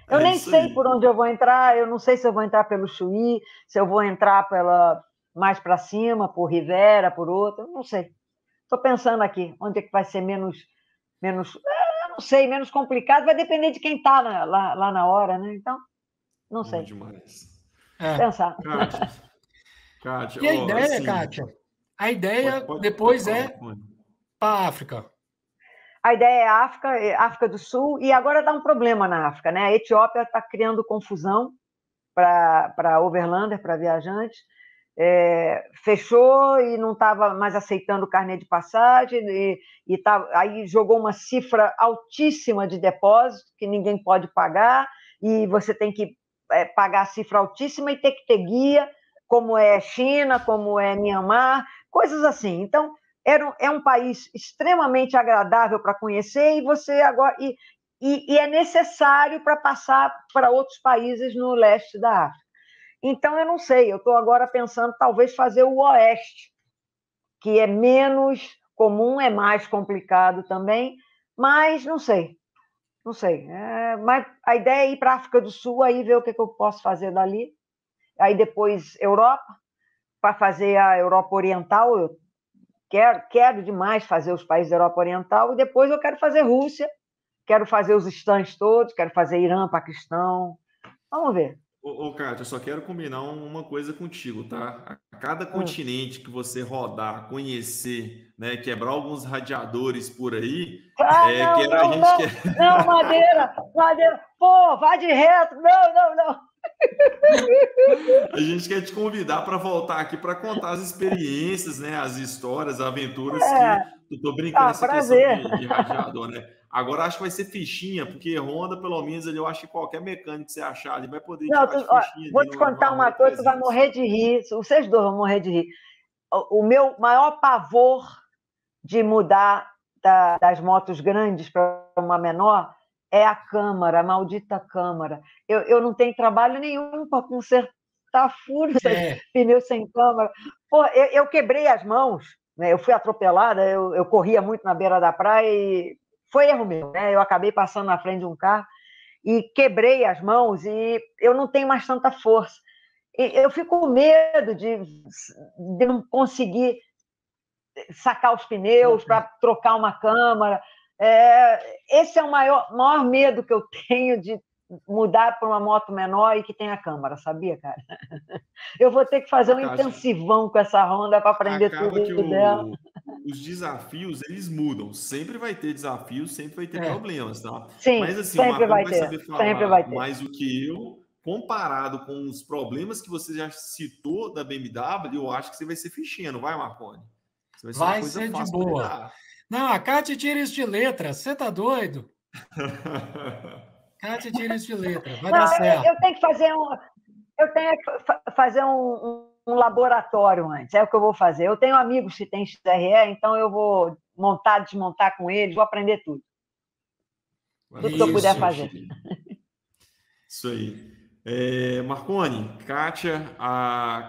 Eu nem sei por onde eu vou entrar, eu não sei se eu vou entrar pelo Chuí, se eu vou entrar mais para cima, por Rivera, por outro, não sei. Estou pensando aqui, onde é que vai ser menos não sei, menos complicado, vai depender de quem está lá na hora, né? Então, não sei. Demais. Pensar. Kátia, e a ideia, assim, Kátia? A ideia depois para a África. A ideia é África do Sul, e agora dá um problema na África, né? A Etiópia está criando confusão para overlander, para viajantes, fechou e não estava mais aceitando o carnê de passagem, aí jogou uma cifra altíssima de depósito, que ninguém pode pagar, e você tem que pagar a cifra altíssima e ter que ter guia, como é China, como é Myanmar, coisas assim. Então, é um país extremamente agradável para conhecer e você agora e é necessário para passar para outros países no leste da África. Então, eu não sei, eu estou agora pensando talvez fazer o oeste, que é menos comum, é mais complicado também, mas não sei. Não sei. Mas a ideia é ir para a África do Sul, aí ver o que eu posso fazer dali. Aí depois Europa, para fazer a Europa Oriental, eu quero demais fazer os países da Europa Oriental, e depois eu quero fazer Rússia, quero fazer os stands todos, quero fazer Irã, Paquistão. Vamos ver. Kátia, eu só quero combinar uma coisa contigo, tá? A cada continente que você rodar, conhecer, né, quebrar alguns radiadores por aí, não, Madeira, pô, vai de reto, não. A gente quer te convidar para voltar aqui para contar as experiências, né, as histórias, as aventuras que eu tô brincando essa prazer. questão de radiador, né? Agora acho que vai ser fichinha, porque Honda, pelo menos, ali, eu acho que qualquer mecânico que você achar ali vai poder tirar de fichinha. Vou te contar uma coisa, tu vai morrer de rir, vocês dois vão morrer de rir. O meu maior pavor de mudar das motos grandes para uma menor é a câmara, a maldita câmara. Eu não tenho trabalho nenhum para consertar furos, pneus sem câmara. Pô, eu quebrei as mãos, né? Eu fui atropelada, eu corria muito na beira da praia e foi erro meu, né? Eu acabei passando na frente de um carro e quebrei as mãos e eu não tenho mais tanta força. Eu fico com medo de não conseguir sacar os pneus para trocar uma câmara. Esse é o maior medo que eu tenho de mudar para uma moto menor e que tenha câmara, sabia, cara? Eu vou ter que fazer um intensivão com essa Honda para aprender tudo dela. Os desafios, eles mudam. Sempre vai ter desafios, sempre vai ter problemas, tá? Sim, mas assim, sempre o Marconi vai saber falar mais do que eu, comparado com os problemas que você já citou da BMW, eu acho que você vai ser fichinha, não vai, Marconi? Vai ser de boa. Não, a Kátia tira isso de letra. Você tá doido? Kátia tira isso de letra. Vai dar certo. Eu tenho que fazer um laboratório antes. É o que eu vou fazer. Eu tenho amigos que têm XRE, então eu vou montar, desmontar com eles, vou aprender tudo. Tudo que eu puder fazer. Isso aí. Marconi, Kátia,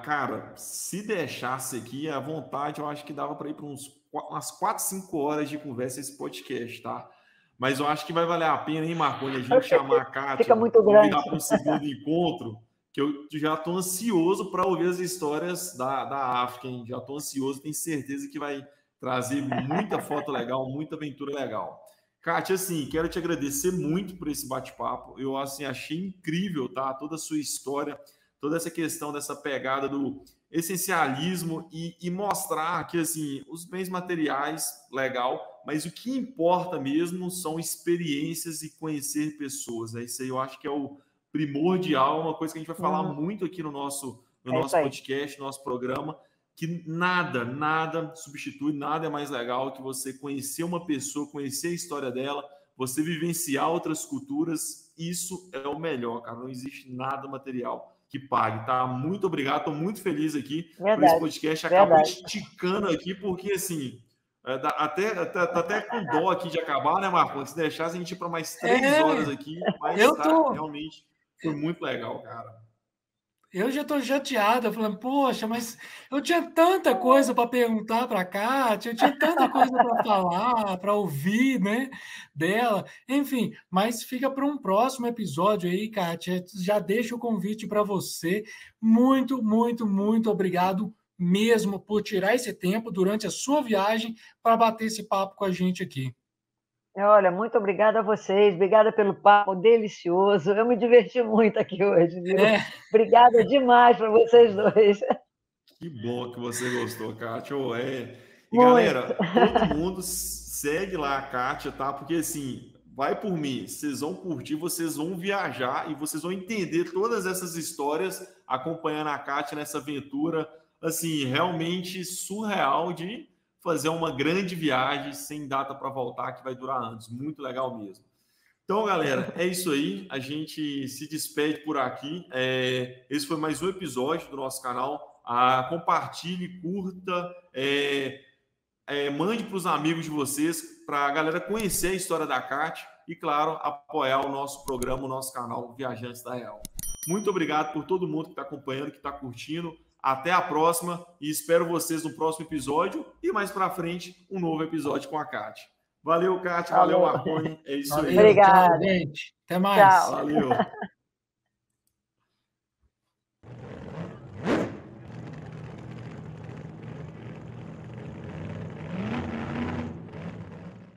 cara, se deixasse aqui, à vontade, eu acho que dava para ir para umas 4, 5 horas de conversa esse podcast, tá? Mas eu acho que vai valer a pena, hein, Marconi, a gente chamar a Kátia, fica muito grande, convidar para um segundo encontro, que eu já estou ansioso para ouvir as histórias da África, hein? Já estou ansioso, tenho certeza que vai trazer muita foto legal, muita aventura legal. Kátia, assim, quero te agradecer muito por esse bate-papo. Eu, assim, achei incrível, tá? Toda a sua história, toda essa questão dessa pegada do essencialismo e mostrar que, assim, os bens materiais, legal, mas o que importa mesmo são experiências e conhecer pessoas, né? Isso aí eu acho que é o primordial, uma coisa que a gente vai falar muito aqui no nosso podcast, no nosso programa, que nada substitui, nada é mais legal que você conhecer uma pessoa, conhecer a história dela, você vivenciar outras culturas, isso é o melhor, cara. Não existe nada material que pague, tá? Muito obrigado, estou muito feliz aqui por esse podcast. Acabou esticando aqui, porque assim, tá até com dó aqui de acabar, né, Marcos? Se deixasse a gente ir para mais 3 horas aqui, mas realmente foi muito legal, cara. Eu já estou chateada, falando, poxa, mas eu tinha tanta coisa para perguntar para a Kátia, eu tinha tanta coisa para falar, para ouvir, né, dela. Enfim, mas fica para um próximo episódio aí, Kátia. Já deixo o convite para você. Muito, muito, muito obrigado mesmo por tirar esse tempo durante a sua viagem para bater esse papo com a gente aqui. Olha, muito obrigada a vocês, obrigada pelo papo delicioso. Eu me diverti muito aqui hoje, viu? Obrigada demais para vocês dois. Que bom que você gostou, Kátia. E galera, todo mundo segue lá a Kátia, tá? Porque assim, vai por mim, vocês vão curtir, vocês vão viajar e vocês vão entender todas essas histórias acompanhando a Kátia nessa aventura, assim, realmente surreal de fazer uma grande viagem sem data para voltar, que vai durar anos. Muito legal mesmo. Então, galera, é isso aí. A gente se despede por aqui. Esse foi mais um episódio do nosso canal. Compartilhe, curta, mande para os amigos de vocês, para a galera conhecer a história da Kátia e, claro, apoiar o nosso programa, o nosso canal Viajantes da Real. Muito obrigado por todo mundo que está acompanhando, que está curtindo. Até a próxima e espero vocês no próximo episódio e mais para frente um novo episódio com a Kátia. Valeu, Kátia. Valeu, Marconi. É isso aí. Obrigada. Tchau, gente. Até mais. Tchau. Valeu.